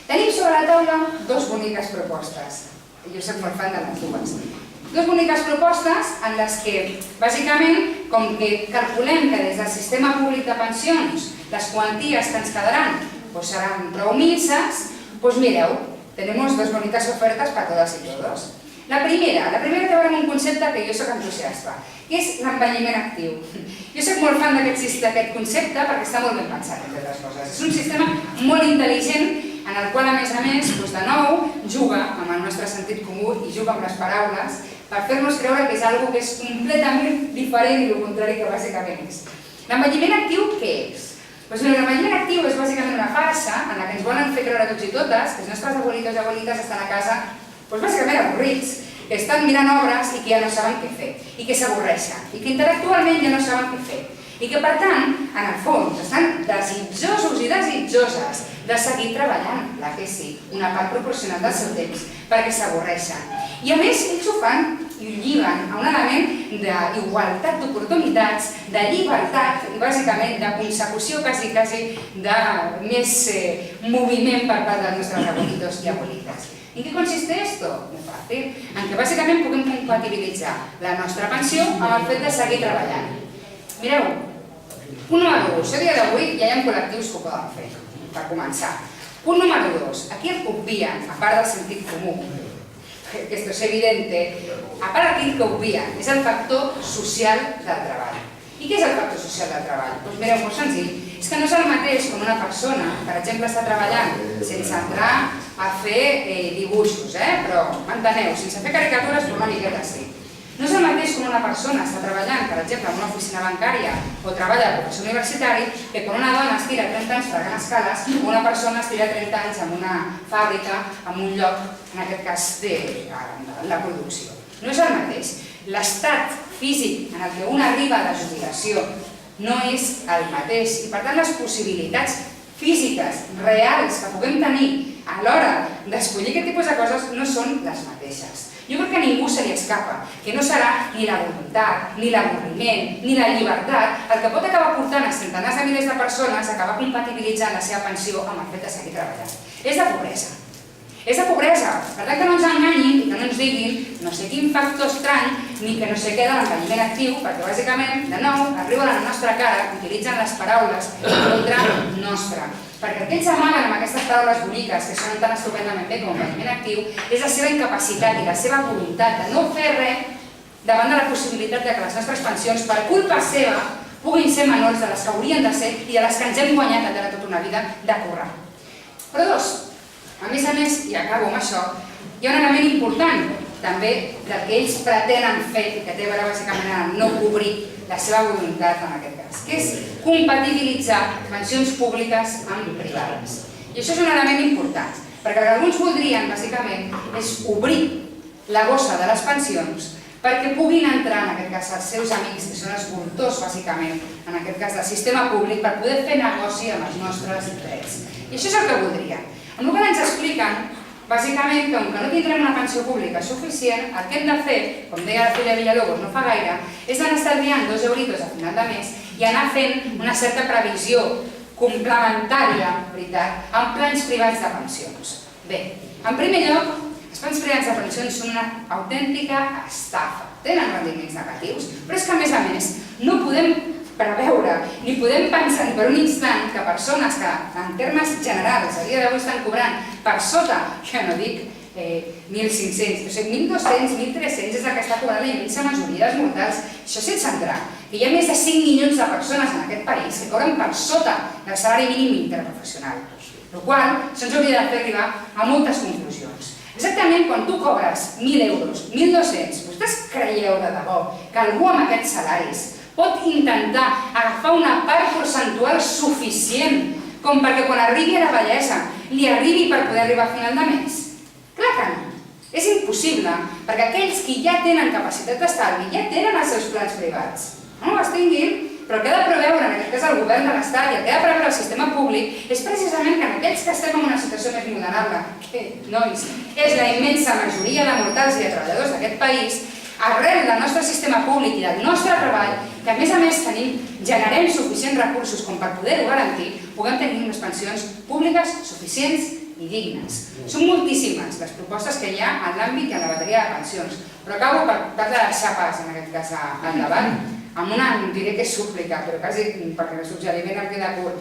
[SPEAKER 3] tenim sobre la taula dues boniques propostes. Jo soc molt fan de les dues. Dues boniques propostes en les que, bàsicament, com que calculem que des del sistema públic de pensions les quanties que ens quedaran seran prou minses, doncs mireu, tenemos dos boniques ofertes per totes i tots. La primera té a veure amb un concepte que jo soc entusiasta, que és l'envelliment actiu. Jo soc molt fan d'aquest concepte perquè està molt ben pensat, entre altres coses. És un sistema molt intel·ligent en el qual, a més, de nou, juga amb el nostre sentit comú i juga amb les paraules per fer-nos creure que és una cosa que és completament diferent i el contrari que bàsicament és. L'envelliment actiu què és? L'envelliment actiu és bàsicament una farsa en la que ens volen fer creure tots i totes que els nostres abuelitos i abuelites estan a casa bàsicament avorrits, que estan mirant obres i que ja no saben què fer, i que s'avorreixen, i que intel·lectualment ja no saben què fer, i que, per tant, en el fons, estan desitjosos i desitjoses de seguir treballant, clar que sí, una part proporcional del seu temps, perquè s'avorreixen. I a més, ells ho fan i ho lliguen a un element d'igualtat d'oportunitats, de llibertat i, bàsicament, de consecució quasi de més moviment per part dels nostres abuelitos i abuelites. En què consisteix esto? Molt fàcil. En què bàsicament puguem compatibilitzar la nostra pensió amb el fet de seguir treballant. Mireu, punt número 2. A dia d'avui ja hi ha col·lectius que ho poden fer, per començar. Punt número 2. Aquí el que obvien, a part del sentit comú, que esto es evidente, a part d'aquí el que obvien és el factor social del treball. I què és el factor social del treball? Doncs mireu, molt senzill. És que no és el mateix com una persona, per exemple, està treballant sense entrar a fer dibuixos, però m'enteneu, sense fer caricatures, però una miqueta sí. No és el mateix com una persona està treballant, per exemple, en una oficina bancària o treballa de professor universitari, que quan una dona es tira 30 anys fregant escales o una persona es tira 30 anys en una fàbrica, en un lloc, en aquest cas, de la producció. No és el mateix. L'estat físic en el que un arriba de jubilació no és el mateix i, per tant, les possibilitats físiques, reals, que puguem tenir a l'hora d'escollir aquest tipus de coses no són les mateixes. Jo crec que a ningú se li escapa, que no serà ni la voluntat, ni l'avorriment, ni la llibertat el que pot acabar portant a centenars de milers de persones a acabar compatibilitzant la seva pensió amb el fet de seguir treballant. És de pobresa. És de pobresa. Per tant, que no ens enganyin i que no ens diguin no sé quin factor estrany ni que no sé què de l'envelliment actiu, perquè bàsicament, de nou, arriben a la nostra cara, utilitzen les paraules en contra nostra. Perquè el que ells amaguen amb aquestes paraules boniques, que sonen tan estupendament bé com envelliment actiu, és la seva incapacitat i la seva voluntat de no fer res davant de la possibilitat que les nostres pensions, per culpa seva, puguin ser menors de les que haurien de ser i de les que ens hem guanyat al llarg de tota una vida de currar. Però dos, a més, i acabo amb això, hi ha un element important també del que ells pretenen fer i que té a veure bàsicament amb no cobrir la seva voluntat en aquest cas, que és compatibilitzar pensions públiques amb privades. I això és un element important, perquè el que alguns voldrien bàsicament és obrir la bossa de les pensions perquè puguin entrar, en aquest cas, els seus amics, que són els voltors, bàsicament, en aquest cas del sistema públic, per poder fer negoci amb els nostres drets. I això és el que voldrien. Amb el que ens expliquen, bàsicament, que com que no tindrem una pensió pública suficient, el que hem de fer, com deia la Celia Villalobos no fa gaire, és anar estalviant 2 euritos a final de mes i anar fent una certa previsió complementària, veritat, amb plans privats de pensions. Bé, en primer lloc, els plans privats de pensions són una autèntica estafa. Tenen rendiments negatius, però és que, a més, no podem preveure, ni podem pensar per un instant que persones que, en termes generals, a dia d'avui estan cobrant per sota, ja no dic 1.500, 1.200, 1.300 és el que està cobrant la immensa majoria dels mortals. Això sense entrar, que hi ha més de 5 milions de persones en aquest país que cobren per sota del salari mínim interprofessional, el qual això ens hauria de fer arribar a moltes conclusions. Exactament quan tu cobres 1.000 euros, 1.200, vostès creieu de debò que algú amb aquests salaris pot intentar agafar una part percentual suficient com perquè quan arribi a la vellesa li arribi per poder arribar a final de mes? Clar que no. És impossible, perquè aquells que ja tenen capacitat d'estalvi ja tenen els seus plans privats. No els tinguin, però el que ha de preveure en aquest cas el govern de l'Estat i el que ha de preveure el sistema públic és precisament que en aquells que estem en una situació més vulnerable, que, nois, és la immensa majoria de mortals i de treballadors d'aquest país, arrel del nostre sistema públic i del nostre treball, que a més generem suficients recursos com per poder-ho garantir, puguem tenir unes pensions públiques suficients i dignes. Són moltíssimes les propostes que hi ha en l'àmbit i en la bateria de pensions, però acabo per tal de deixar pas, en aquest cas, al debat, amb una, diré que és súplica, però quasi perquè el suggeriment em queda curt.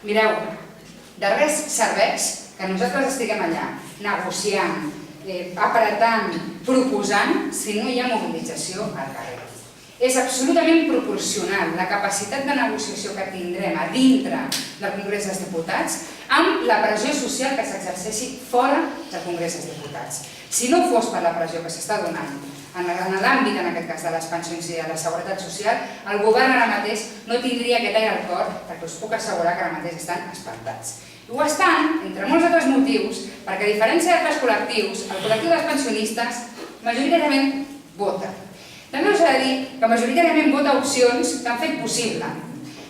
[SPEAKER 3] Mireu, de res serveix que nosaltres estiguem allà negociant, apretant, proposant, si no hi ha mobilització al carrer. És absolutament proporcional la capacitat de negociació que tindrem a dintre del Congrés dels Diputats amb la pressió social que s'exerceixi fora del Congrés dels Diputats. Si no fos per la pressió que s'està donant en l'àmbit, en aquest cas, de les pensions i de la seguretat social, el govern ara mateix no tindria aquest aire al cor, perquè us puc assegurar que ara mateix estan espantats. I ho estan, entre molts altres motius, perquè a diferència d'altres col·lectius, el col·lectiu dels pensionistes majoritàriament vota. També us he de dir que majoritàriament vota opcions que han fet possible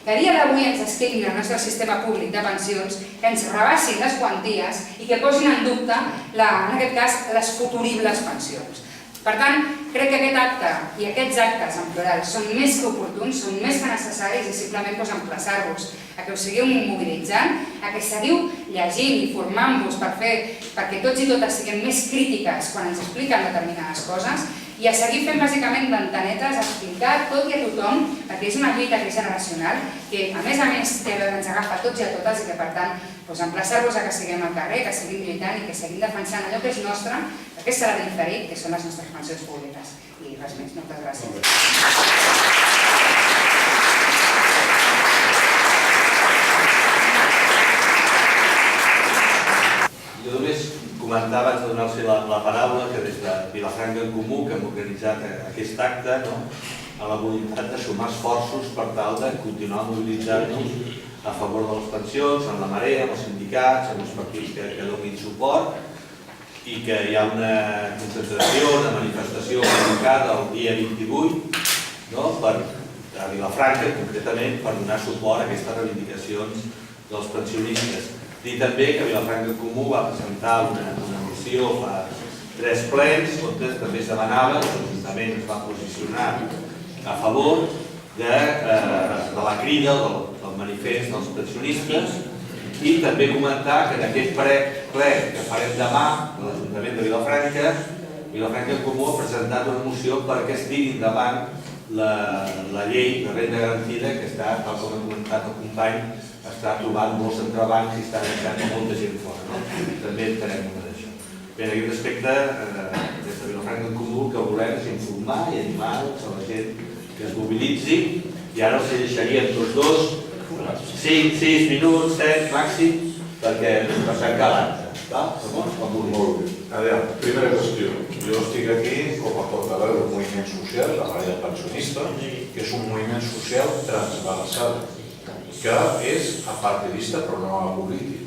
[SPEAKER 3] que a dia d'avui ens esquemin el nostre sistema públic de pensions, que ens rebassin les quanties i que posin en dubte, en aquest cas, les futuribles pensions. Per tant, crec que aquest acte i aquests actes en plural són més que oportuns, són més que necessaris i simplement emplaçar-vos a que us seguiu mobilitzant, a que seguiu llegint i formant-vos perquè tots i totes siguem més crítiques quan ens expliquen determinades coses i a seguir fent bàsicament d'antenetes, a explicar tot i a tothom, perquè és una lluita generacional que a més ens agafa a tots i a totes i que per tant emplaçar-vos a que seguim al carrer, que seguim lluitant i que seguim defensant allò que és nostre, que és salari diferit, que són les nostres pensions públiques. I res més, moltes gràcies.
[SPEAKER 1] Jo només comentar abans de donar-los la paraula que des de Vilafranca en Comú, que hem organitzat aquest acte, amb la voluntat de sumar esforços per tal de continuar mobilitzant-nos a favor de les pensions, amb la Marea, amb els sindicats, amb els partits que donin suport i que hi ha una concentració, una manifestació convocada el dia 28 a Vilafranca, concretament, per donar suport a aquestes reivindicacions dels pensionistes. Dir també que Vilafranca en Comú va presentar una moció fa 3 plens on també es demanava, l'Ajuntament es va posicionar a favor de la crida del manifest dels pensionistes i també comentar que en aquest ple que farem demà a l'Ajuntament de Vilafranca, Vilafranca en Comú ha presentat una moció perquè es tiri endavant la llei de renda garantida que està, tal com ha comentat el company, està trobant molts entrebancs i està deixant molta gent fora. També entenem una d'això. Bé, en aquest aspecte, des de Vilafranca en Comú, el que volem és informar i animar a la gent que es mobilitzi i ara els deixaríem tots dos 5, 6 minuts, 7 màxim, perquè passem calant.
[SPEAKER 2] Molt bé. A veure, primera qüestió. Jo estic aquí com a portaveu del moviment social, la Marea Pensionista, que és un moviment social transversal, que és apartidista però no apolític.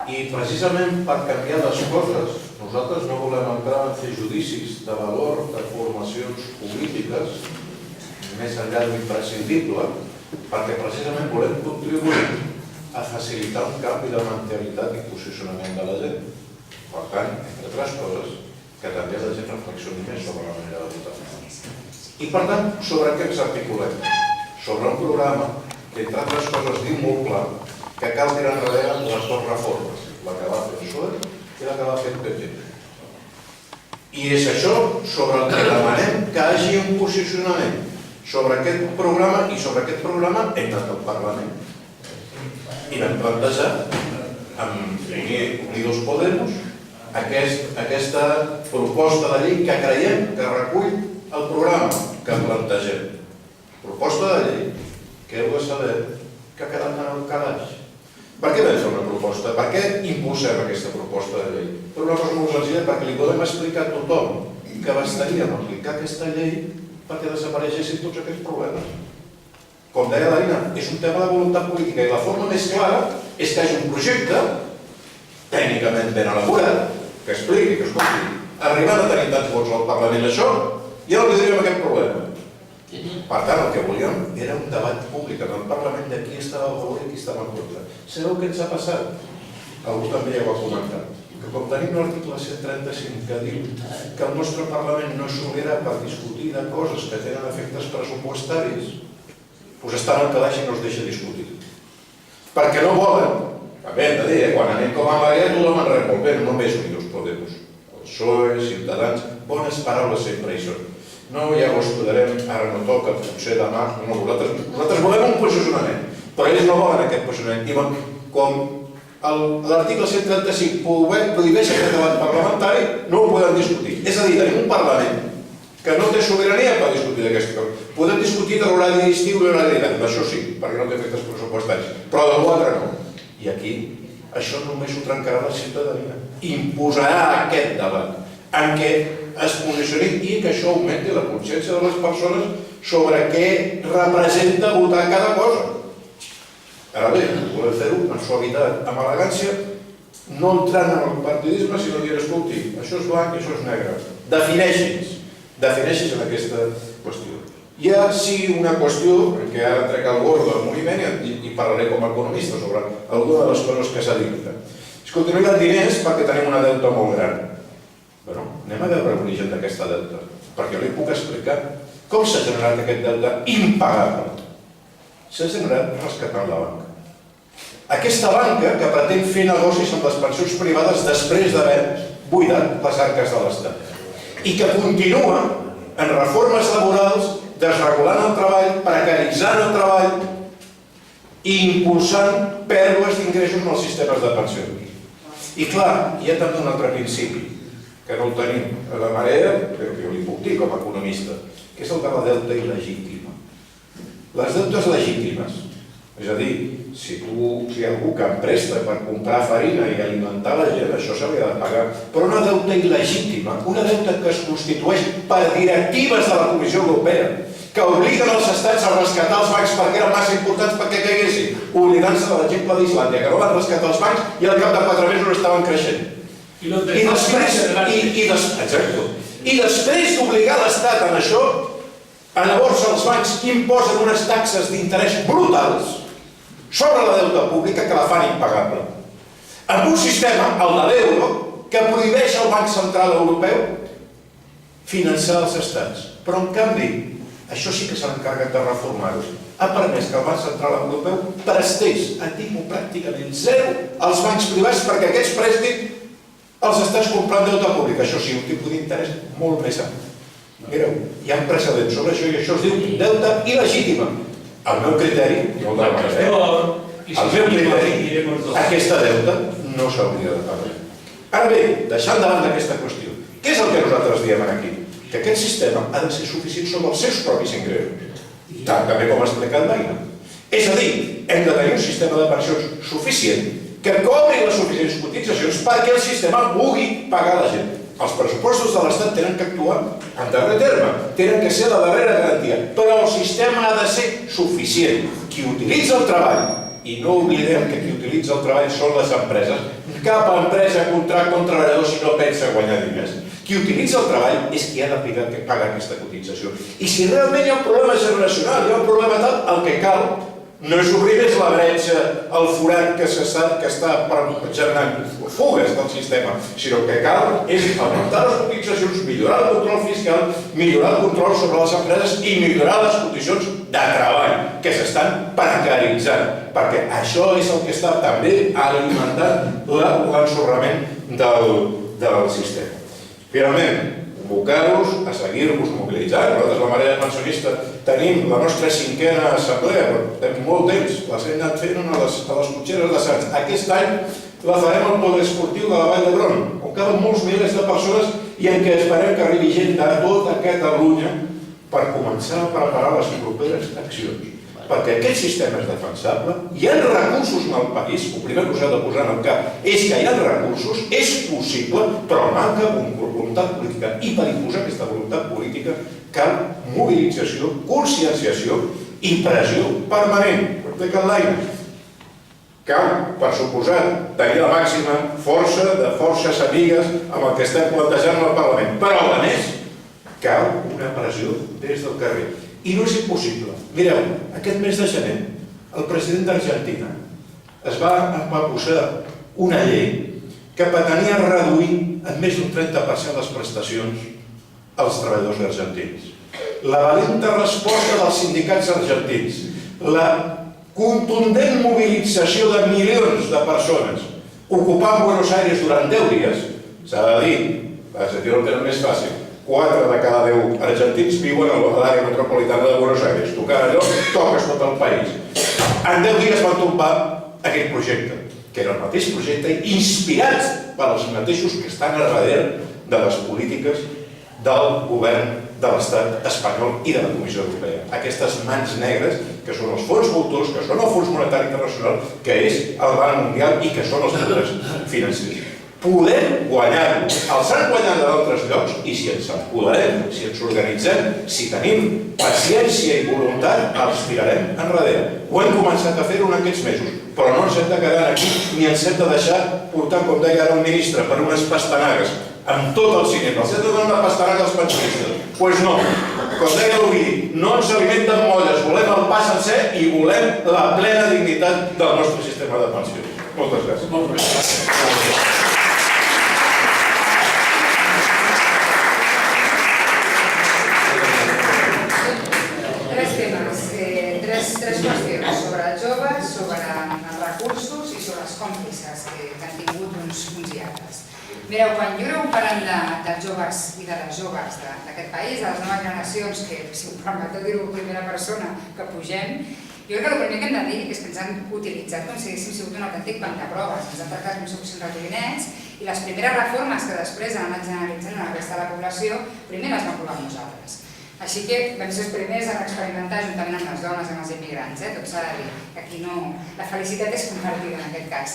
[SPEAKER 2] I precisament per canviar les coses, nosaltres no volem entrar a fer judicis de valor de formacions polítiques més enllà d'imprescindible, perquè precisament volem contribuir a facilitar un canvi de mentalitat i posicionament de la gent. Per tant, entre altres coses, que també la gent reflexioni més sobre la manera de votar. I per tant, sobre què ens articulem? Sobre un programa que, entre altres coses, diu molt clar que cal tirar enrere les 2 reformes, la que va fer el PSOE i la que va fer el PP. I és això sobre el que demanem que hi hagi un posicionament sobre aquest programa i sobre aquest programa hem anat al Parlament. I vam plantejar amb Unidos Podemos aquesta proposta de llei que creiem que recull el programa que plantegem. Proposta de llei que heu de saber que ha quedat en el calaix. Per què vam fer una proposta? Per què impulsem aquesta proposta de llei? Per una cosa molt senzilla, perquè li podem explicar a tothom que bastaria amb aplicar aquesta llei perquè desapareixessin tots aquests problemes. Com deia l'Aina, és un tema de voluntat política i la forma més clara és que hi hagi un projecte tècnicament ben elaborat que expliqui, que escolti, arribant a tenir tants vots al Parlament això, ja no tindríem aquest problema. Per tant, el que volíem era un debat públic en el Parlament de qui estava a favor i qui estava en contra. Sabeu què ens ha passat? Algú també ja ho ha comentat. Que com tenim l'article 135 que diu que el nostre Parlament no és sobirà per discutir de coses que tenen efectes pressupostaris, doncs estan al calaix i no es deixa discutir. Perquè no volen, també hem de dir, quan anem com a Maria tothom en rep molt bé, només Unidos Podemos. El PSOE, Ciutadans, bones paraules sempre hi són. No, ja ho estudiarem, ara no toca, potser demà, no, nosaltres volem un posicionament, però ells no volen aquest posicionament. Diuen, com l'article 135 prohibeix aquest debat parlamentari, no ho podem discutir. És a dir, tenim un Parlament que no té sobirania per discutir d'aquesta cosa. Podem discutir de l'horari d'estiu i l'horari d'hivern, això sí, perquè no té efectes pressupostaris, però de l'altre no. I aquí, això només ho trencarà la ciutadania. Imposarà aquest debat en què es posicioni i que això augmenti la consciència de les persones sobre què representa votar cada cosa. Ara bé, volem fer-ho amb suavitat, amb elegància, no entrant en el partidisme, sinó dir, escolti, això és blanc i això és negre. Defineixis en aquesta qüestió. Hi ha, sí, una qüestió en què ara trec el gorro del moviment i parlaré com a economista sobre alguna de les coses que s'ha dit. Escolti, no hi ha diners perquè tenim una deuta molt gran. Bé, anem a veure l'origen d'aquesta deuta, perquè jo li puc explicar com s'ha generat aquest deute impagable. S'ha generat rescatant la banca. Aquesta banca que pretén fer negocis amb les pensions privades després d'haver buidat les arques de l'Estat i que continua en reformes laborals, desregulant el treball, precaritzant el treball i impulsant pèrdues d'ingressos en els sistemes de pensions. I clar, hi ha també un altre principi, que no el tenim a la marea, però que jo li puc dir com a economista, que és el de la deuta il·legítima. Les deutes legítimes, és a dir, si hi ha algú que em presta per comprar farina i alimentar la gent, això s'hauria de pagar. Però una deuta il·legítima, una deuta que es constitueix per directives de la Comissió Europea, que obliguen els estats a rescatar els bancs perquè eren massa importants perquè caiguessin, oblidant-se de l'exemple d'Islàndia, que no van rescatar els bancs i al cap de 4 mesos estaven creixent. I després d'obligar l'Estat en això, llavors els bancs imposen unes taxes d'interès brutals sobre la deuta pública que la fan impagable. Amb un sistema, el de l'euro, que prohibeix al Banc Central Europeu finançar els estats. Però en canvi, això sí que s'han encarregat de reformar-ho. Ha permès que el Banc Central Europeu prestés a tipus pràcticament zero als bancs privats perquè aquests prestin els estats comprant deuta pública. Això sí, un tipus d'interès molt més alt. Mireu, hi ha precedents sobre això i això es diu deuta il·legítima. Al meu criteri, aquesta deuta no s'hauria de pagar. Ara bé, deixant de banda aquesta qüestió, què és el que nosaltres diem aquí? Que aquest sistema ha de ser suficient sobre els seus propis ingressos, també com ha explicat l'Aina. És a dir, hem de tenir un sistema de pensions suficient que cobri les suficients cotitzacions perquè el sistema pugui pagar la gent. Els pressupostos de l'Estat tenen que actuar en darrer terme, tenen que ser la darrera garantia, però el sistema ha de ser suficient. Qui utilitza el treball, i no oblidem que qui utilitza el treball són les empreses, cap empresa contracta un treballador si no pensa guanyar diners. Qui utilitza el treball és qui ha de pagar aquesta cotització. I si realment hi ha un problema generacional, hi ha un problema tal, el que cal no és obrir més la bretxa, el forat que està generant fugues del sistema, sinó que cal és augmentar les cotitzacions, millorar el control fiscal, millorar el control sobre les empreses i millorar les condicions de treball que s'estan precaritzant, perquè això és el que està també alimentant l'ensorrament del sistema. Finalment, convocar-vos a seguir-vos mobilitzant. Nosaltres, la Marea Pensionista, tenim la nostra 5a assemblea, portem molt temps, les hem anat fent a les cotxeres de Sants. Aquest any La farem al poliesportiu de la Vall d'Hebron, on caben molts milers de persones i en què esperem que arribi gent de tota Catalunya per començar a preparar les properes accions. Perquè aquest sistema és defensable, hi ha recursos en el país, el primer que us heu de posar en el cap és que hi ha recursos, és possible, però manca voluntat política. I per imposar aquesta voluntat política cal mobilització, conscienciació i pressió permanent. De Can Laia. Cal, per suposat, tenir la màxima força de forces amigues amb el que estem plantejant al Parlament. Però, a més, cal una pressió des del carrer. I no és impossible. Mireu, aquest mes de gener, el president d'Argentina es va posar una llei que pretenia reduir en més d'un 30% les prestacions als treballadors argentins. La valenta resposta dels sindicats argentins, la contundent mobilització de milions de persones ocupant Buenos Aires durant 10 dies, s'ha de dir, els argentins ho tenen més fàcil, 4 de cada 10 argentins viuen a l'àrea metropolitana de Buenos Aires. Tocant allò, toques tot el país. En 10 dies van tombar aquest projecte, que era el mateix projecte inspirat per els mateixos que estan a darrere de les polítiques del govern de l'Estat espanyol i de la Comissió Europea. Aquestes mans negres, que són els fons voltors, que són el Fons Monetari Internacional, que és el Banc Mundial i que són els poders financers. Podem guanyar-ho. Els han guanyat en altres llocs i si ens empoderem, si ens organitzem, si tenim paciència i voluntat, els tirarem enrere. Ho hem començat a fer-ho en aquests mesos, però no ens hem de quedar aquí ni ens hem de deixar portar, com deia ara el ministre, per unes pastanagues, amb tot el cinema. Els hem de donar una pastanaga als pensionistes. Doncs no. Com deia l'Ovidi, no ens alimenten molles, volem el pa sencer i volem la plena dignitat del nostre sistema de pensions. Moltes gràcies.
[SPEAKER 4] Moltes gràcies.
[SPEAKER 3] Tres qüestions sobre els joves, sobre els recursos i sobre els còmplices que han tingut uns i altres. Mireu, quan jo aneu parlant dels joves i de les joves d'aquest país, de les noves generacions, que si em permeteu dir-ho en primera persona, que pugem, jo crec que el primer que hem de dir és que ens han utilitzat com si haguéssim sigut un autèntic banc de proves, ens han tractat com si fossin ratolinets i les primeres reformes que després han anat generalitzant en la resta de la població, primer les vam provar amb nosaltres. Així que vam ser els primers a experimentar juntament amb les dones i amb els immigrants, tot s'ha de dir, que aquí no... La felicitat és compartida en aquest cas.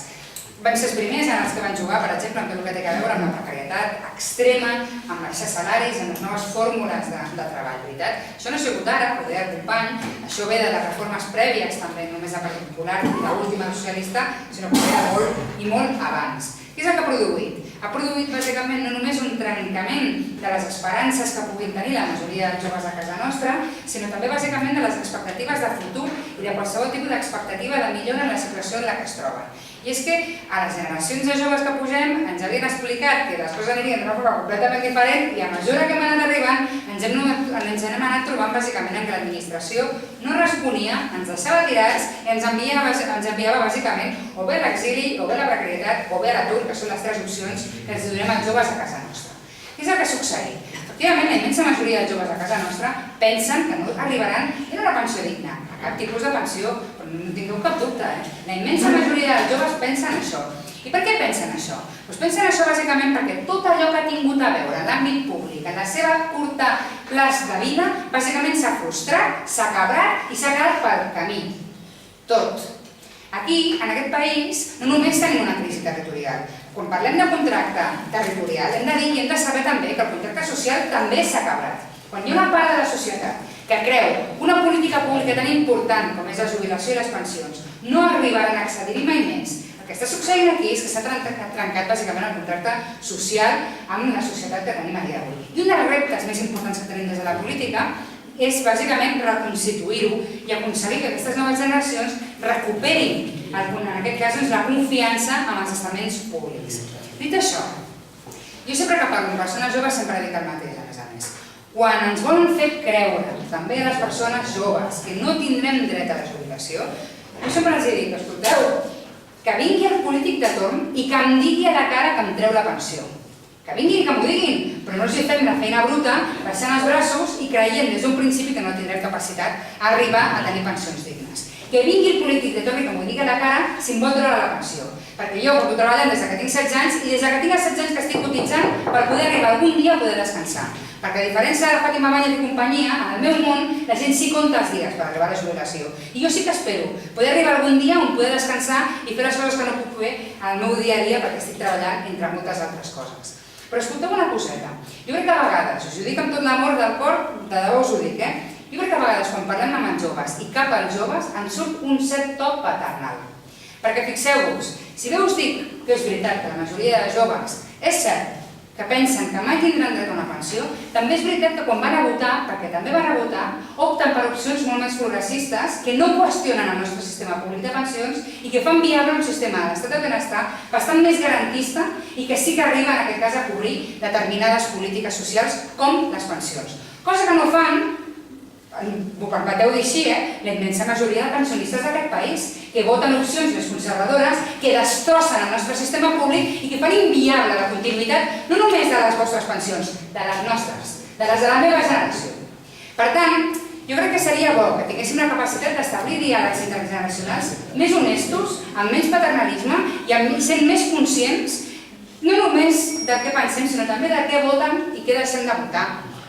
[SPEAKER 3] Vam ser els primers en els que van jugar, per exemple, amb tot el que té a veure amb la precarietat extrema, amb baixar salaris, amb les noves fórmules de treball, veritat? Això no ha sigut ara, ho deia el company, això ve de les reformes prèvies també, només del Partit Popular i l'última socialista, sinó que ve de molt i molt abans. Què és el que ha produït? Ha produït bàsicament no només un trencament de les esperances que puguin tenir la majoria dels joves a casa nostra, sinó també bàsicament de les expectatives de futur i de qualsevol tipus d'expectativa de millora en la situació en la que es troben. I és que a les generacions de joves que pugem ens havien explicat que les coses anirien d'una forma completament diferent i a mesura que hem anat arribant ens hem anat trobant bàsicament en què l'administració no responia, ens deixava tirats i ens enviava bàsicament o bé a l'exili, o bé a la precarietat, o bé a l'atur, que són les tres opcions que ens donem als joves a casa nostra. Què és el que ha succeït? Efectivament, la immensa majoria dels joves a casa nostra pensen que no arribaran a una pensió digna, a cap tipus de pensió, però no tingueu cap dubte. La immensa majoria dels joves pensen això. I per què pensen això? Doncs pensen això bàsicament perquè tot allò que ha tingut a veure en l'àmbit públic, en la seva curta plaç de vida, bàsicament s'ha frustrat, s'ha cabrat i s'ha quedat pel camí. Tot. Aquí, en aquest país, no només tenim una crisi territorial. Quan parlem de contracte territorial, hem de dir i hem de saber també que el contracte social també s'ha cabrat. Quan hi ha una part de la societat que creu una política pública tan important com és la jubilació i les pensions no arribaran a accedir-hi mai més, el que està succeint aquí és que s'ha trencat bàsicament el contracte social amb la societat que tenim a dia d'avui. I un dels reptes més importants que tenim des de la política és bàsicament reconstituir-ho i aconseguir que aquestes noves generacions recuperin, en aquest cas, la confiança en els estaments públics. Dit això, jo sempre que parlo amb persones joves sempre dic el mateix, a més. Quan ens volen fer creure, també a les persones joves, que no tindrem dret a la jubilació, jo sempre els dic, escolteu, que vingui el polític de torn i que em digui a la cara que em treu la pensió. Que vinguin, que m'ho diguin, però no els fem la feina bruta, baixant els braços i creient des d'un principi que no tindrem capacitat a arribar a tenir pensions dignes. Que vingui el polític de torn i que m'ho digui a la cara si em vol treure la pensió. Perquè jo porto treballant des que tinc 16 anys i des que tinc 16 anys que estic cotitzant per poder arribar algun dia a poder descansar. Perquè a diferència de Fàtima Báñez i companyia, en el meu món la gent sí compta els dies per arribar a la jubilació. I jo sí que espero poder arribar algun dia on poder descansar i fer les coses que no puc fer al meu dia a dia perquè estic treballant entre moltes altres coses. Però escolteu una coseta. Jo crec que a vegades, us ho dic amb tot l'amor del cor, de debò us ho dic, jo crec que a vegades quan parlem amb els joves i cap als joves ens surt un cert toc paternal. Perquè fixeu-vos, si bé us dic que és veritat que la majoria de joves és cert que pensen que mai tindran dret a una pensió, també és veritat que quan van a votar, perquè també van a votar, opten per opcions molt més progressistes que no qüestionen el nostre sistema públic de pensions i que fan viable un sistema de l'estat del benestar bastant més garantista i que sí que arriba en aquest cas a cobrir determinades polítiques socials com les pensions. Cosa que no fan, m'ho permeteu dir així, la immensa majoria de pensionistes d'aquest país, que voten opcions més conservadores, que destrossen el nostre sistema públic i que fan inviable la continuïtat no només de les vostres pensions, de les nostres, de les de la meva generació. Per tant, jo crec que seria bo que tinguéssim la capacitat d'establir diàlegs intergeneracionals més honestos, amb menys paternalisme i sent més conscients no només del que pensem, sinó també del què voten i què deixem de votar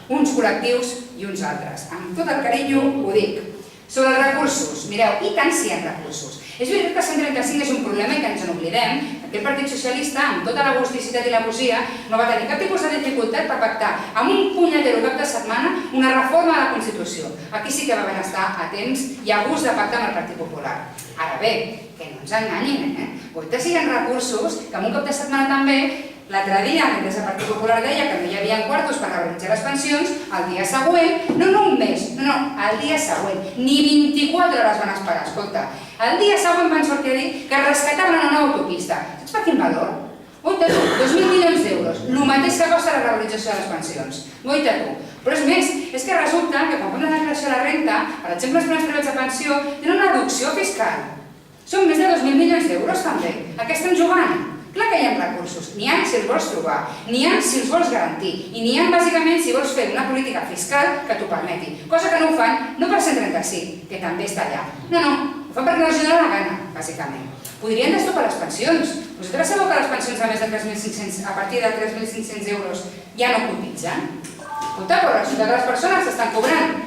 [SPEAKER 3] uns col·lectius i uns altres. Amb tot el carinyo ho dic. Sobre els recursos, mireu, i tant si hi ha recursos. És veritat que 135 és un problema i que ens n'oblidem, perquè el Partit Socialista, amb tota la gusticitat i la poesia, no va tenir cap tipus de dificultat per pactar amb un punyetero cap de setmana una reforma de la Constitució. Aquí sí que va haver d'estar a temps i a gust de pactar amb el Partit Popular. Ara bé, que no ens enganyin, Guaita si hi ha recursos que amb un cap de setmana també. L'altre dia, mentre el Partit Popular deia que no hi havia quartos per revaloritzar les pensions, el dia següent, no un mes, el dia següent, ni 24 hores van esperar, escolta. El dia següent van sortir a dir que rescataven una nova autopista. Saps per quin valor? Goita tu, 2.000 milions d'euros, el mateix que costa la revalorització de les pensions. Goita tu. Però és més, és que resulta que quan fem la declaració de la renta, per exemple, els plans privats de pensió tenen una deducció fiscal. Són més de 2.000 milions d'euros també. A què estem jugant? Clar que hi ha recursos, n'hi ha si els vols trobar, n'hi ha si els vols garantir i n'hi ha bàsicament si vols fer una política fiscal que t'ho permeti, cosa que no ho fan no per 135, que també està allà. No, ho fan perquè no els dona la gana, bàsicament. Podrien destopar les pensions. Vosaltres sabeu que les pensions a més de 3.500, a partir de 3.500 euros ja no cotitzen? Escolta, però resulta que les persones estan cobrant,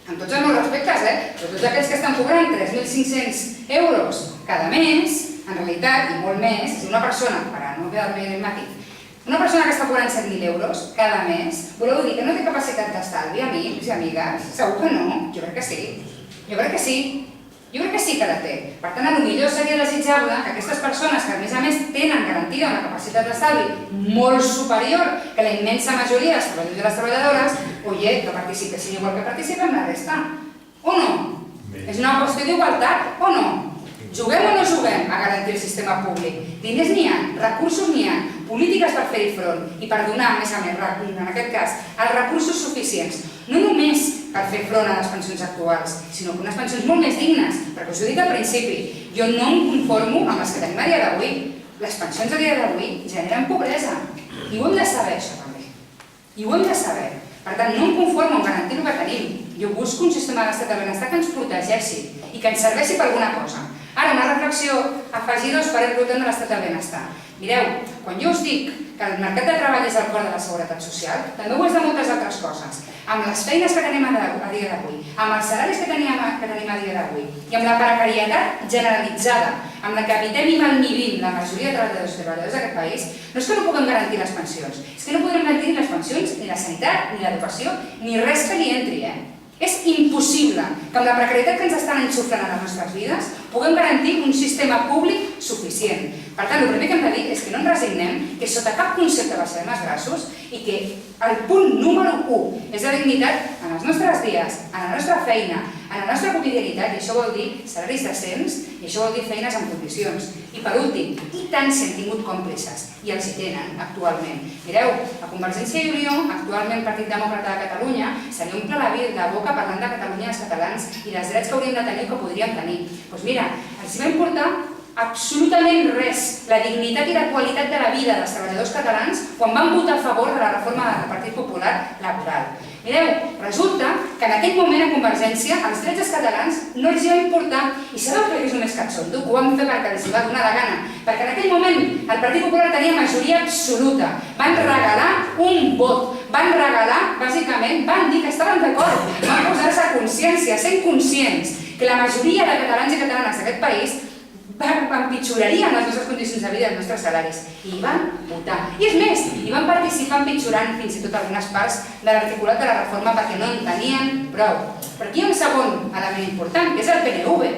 [SPEAKER 3] amb tots els meus respectes, però tots aquells que estan cobrant 3.500 euros cada mes, en realitat, i molt més, si una persona, per no quedar-me enigmàtic, una persona que està cobrant 7.000 euros cada mes, voleu dir que no té capacitat d'estalvi, amics i amigues? Segur que no? Jo crec que sí. Jo crec que sí. Jo crec que sí que la té. Per tant, potser seria desitjable que aquestes persones que a més tenen garantida una capacitat d'estalvi molt superior que la immensa majoria dels treballadors i les treballadores, que participessin igual que participem la resta. O no? És una qüestió d'igualtat, o no? Juguem o no juguem a garantir el sistema públic? Diners n'hi ha, recursos n'hi ha, polítiques per fer-hi front i per donar, a més, en aquest cas, els recursos suficients, no només per fer front a les pensions actuals, sinó que unes pensions molt més dignes, perquè us ho dic al principi, jo no em conformo amb les que tenim a dia d'avui. Les pensions a dia d'avui generen pobresa, i ho hem de saber, això també. I ho hem de saber. Per tant, no em conformo amb garantir el que tenim. Jo busco un sistema de l'estat del benestar que ens protegeixi i que ens serveixi per alguna cosa. Ara, una reflexió afegida als parers voltant de l'estat del benestar. Mireu, quan jo us dic que el mercat de treball és el cor de la seguretat social, també ho és de moltes altres coses. Amb les feines que tenim a dia d'avui, amb els salaris que tenim a dia d'avui i amb la precarietat generalitzada amb la que habitem i malvivim la majoria de treballadors i treballadores d'aquest país, no és que no puguem garantir les pensions, és que no podrem garantir ni les pensions, ni la sanitat, ni l'educació, ni res que li entri, És impossible que amb la precarietat que ens estan enxuflant a les nostres vides puguem garantir un sistema públic suficient. Per tant, el primer que hem de dir és que no ens resignem, que sota cap concepte baixarem els braços i que el punt número 1 és la dignitat en els nostres dies, en la nostra feina, en la nostra quotidianitat, i això vol dir salaris decents, i això vol dir feines en condicions. I per últim, i tant si han tingut còmplices, i els hi tenen actualment. Mireu, a Convergència i Unió, actualment Partit Demòcrata de Catalunya, se li omple la boca parlant de Catalunya i els catalans i dels drets que hauríem de tenir o que podríem tenir. Doncs mira, els vam portar absolutament res, la dignitat i la qualitat de la vida dels treballadors catalans quan van votar a favor de la reforma del Partit Popular laboral. Mireu, resulta que en aquell moment a Convergència els drets dels catalans no els hi va importar. I sabeu què és només catxondo? Que ho van fer perquè els hi va donar la gana. Perquè en aquell moment el Partit Popular tenia majoria absoluta. Van regalar un vot. Van regalar, bàsicament, van dir que estaven d'acord. Van posar-se a consciència, sent conscients que la majoria de catalans i catalanes d'aquest país empitjorarien les nostres condicions de vida i els nostres salaris. I hi van votar. I és més, hi van participar empitjorant fins i tot algunes parts de l'articulat de la reforma perquè no en tenien prou. Però aquí hi ha un segon element important, que és el PNV.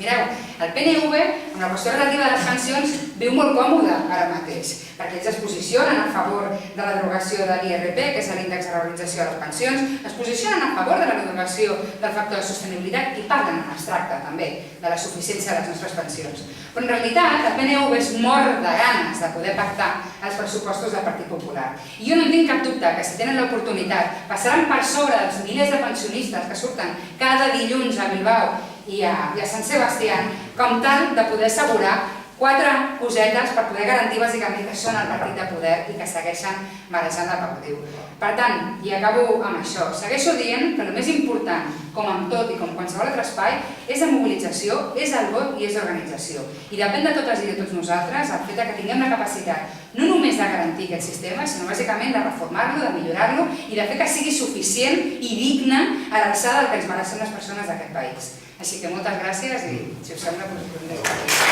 [SPEAKER 3] Mireu, el PNV, amb la qüestió relativa de les pensions, viu molt còmode ara mateix, perquè ells es posicionen a favor de la derogació de l'IRP, que és l'índex de valorització de les pensions, es posicionen a favor de la derogació del factor de sostenibilitat i parlen en abstracte, també, de la suficiència de les nostres pensions. Però en realitat, el PNV és mort de ganes de poder pactar els pressupostos del Partit Popular. I jo no tinc cap dubte que si tenen l'oportunitat passaran per sobre dels milers de pensionistes que surten cada dilluns a Bilbao i a Sant Sebastià, com tal de poder assegurar 4 cosetes per poder garantir bàsicament que són el partit de poder i que segueixen marejant la perdiu. Per tant, i acabo amb això, segueixo dient que el més important, com amb tot i com qualsevol altre espai, és la mobilització, és el vot i és l'organització. I depèn de totes i de tots nosaltres el fet que tinguem la capacitat no només de garantir aquest sistema, sinó bàsicament de reformar-lo, de millorar-lo i de fer que sigui suficient i digne a l'alçada del que ens mereixen les persones d'aquest país. Així que moltes gràcies i, si us sembla, doncs,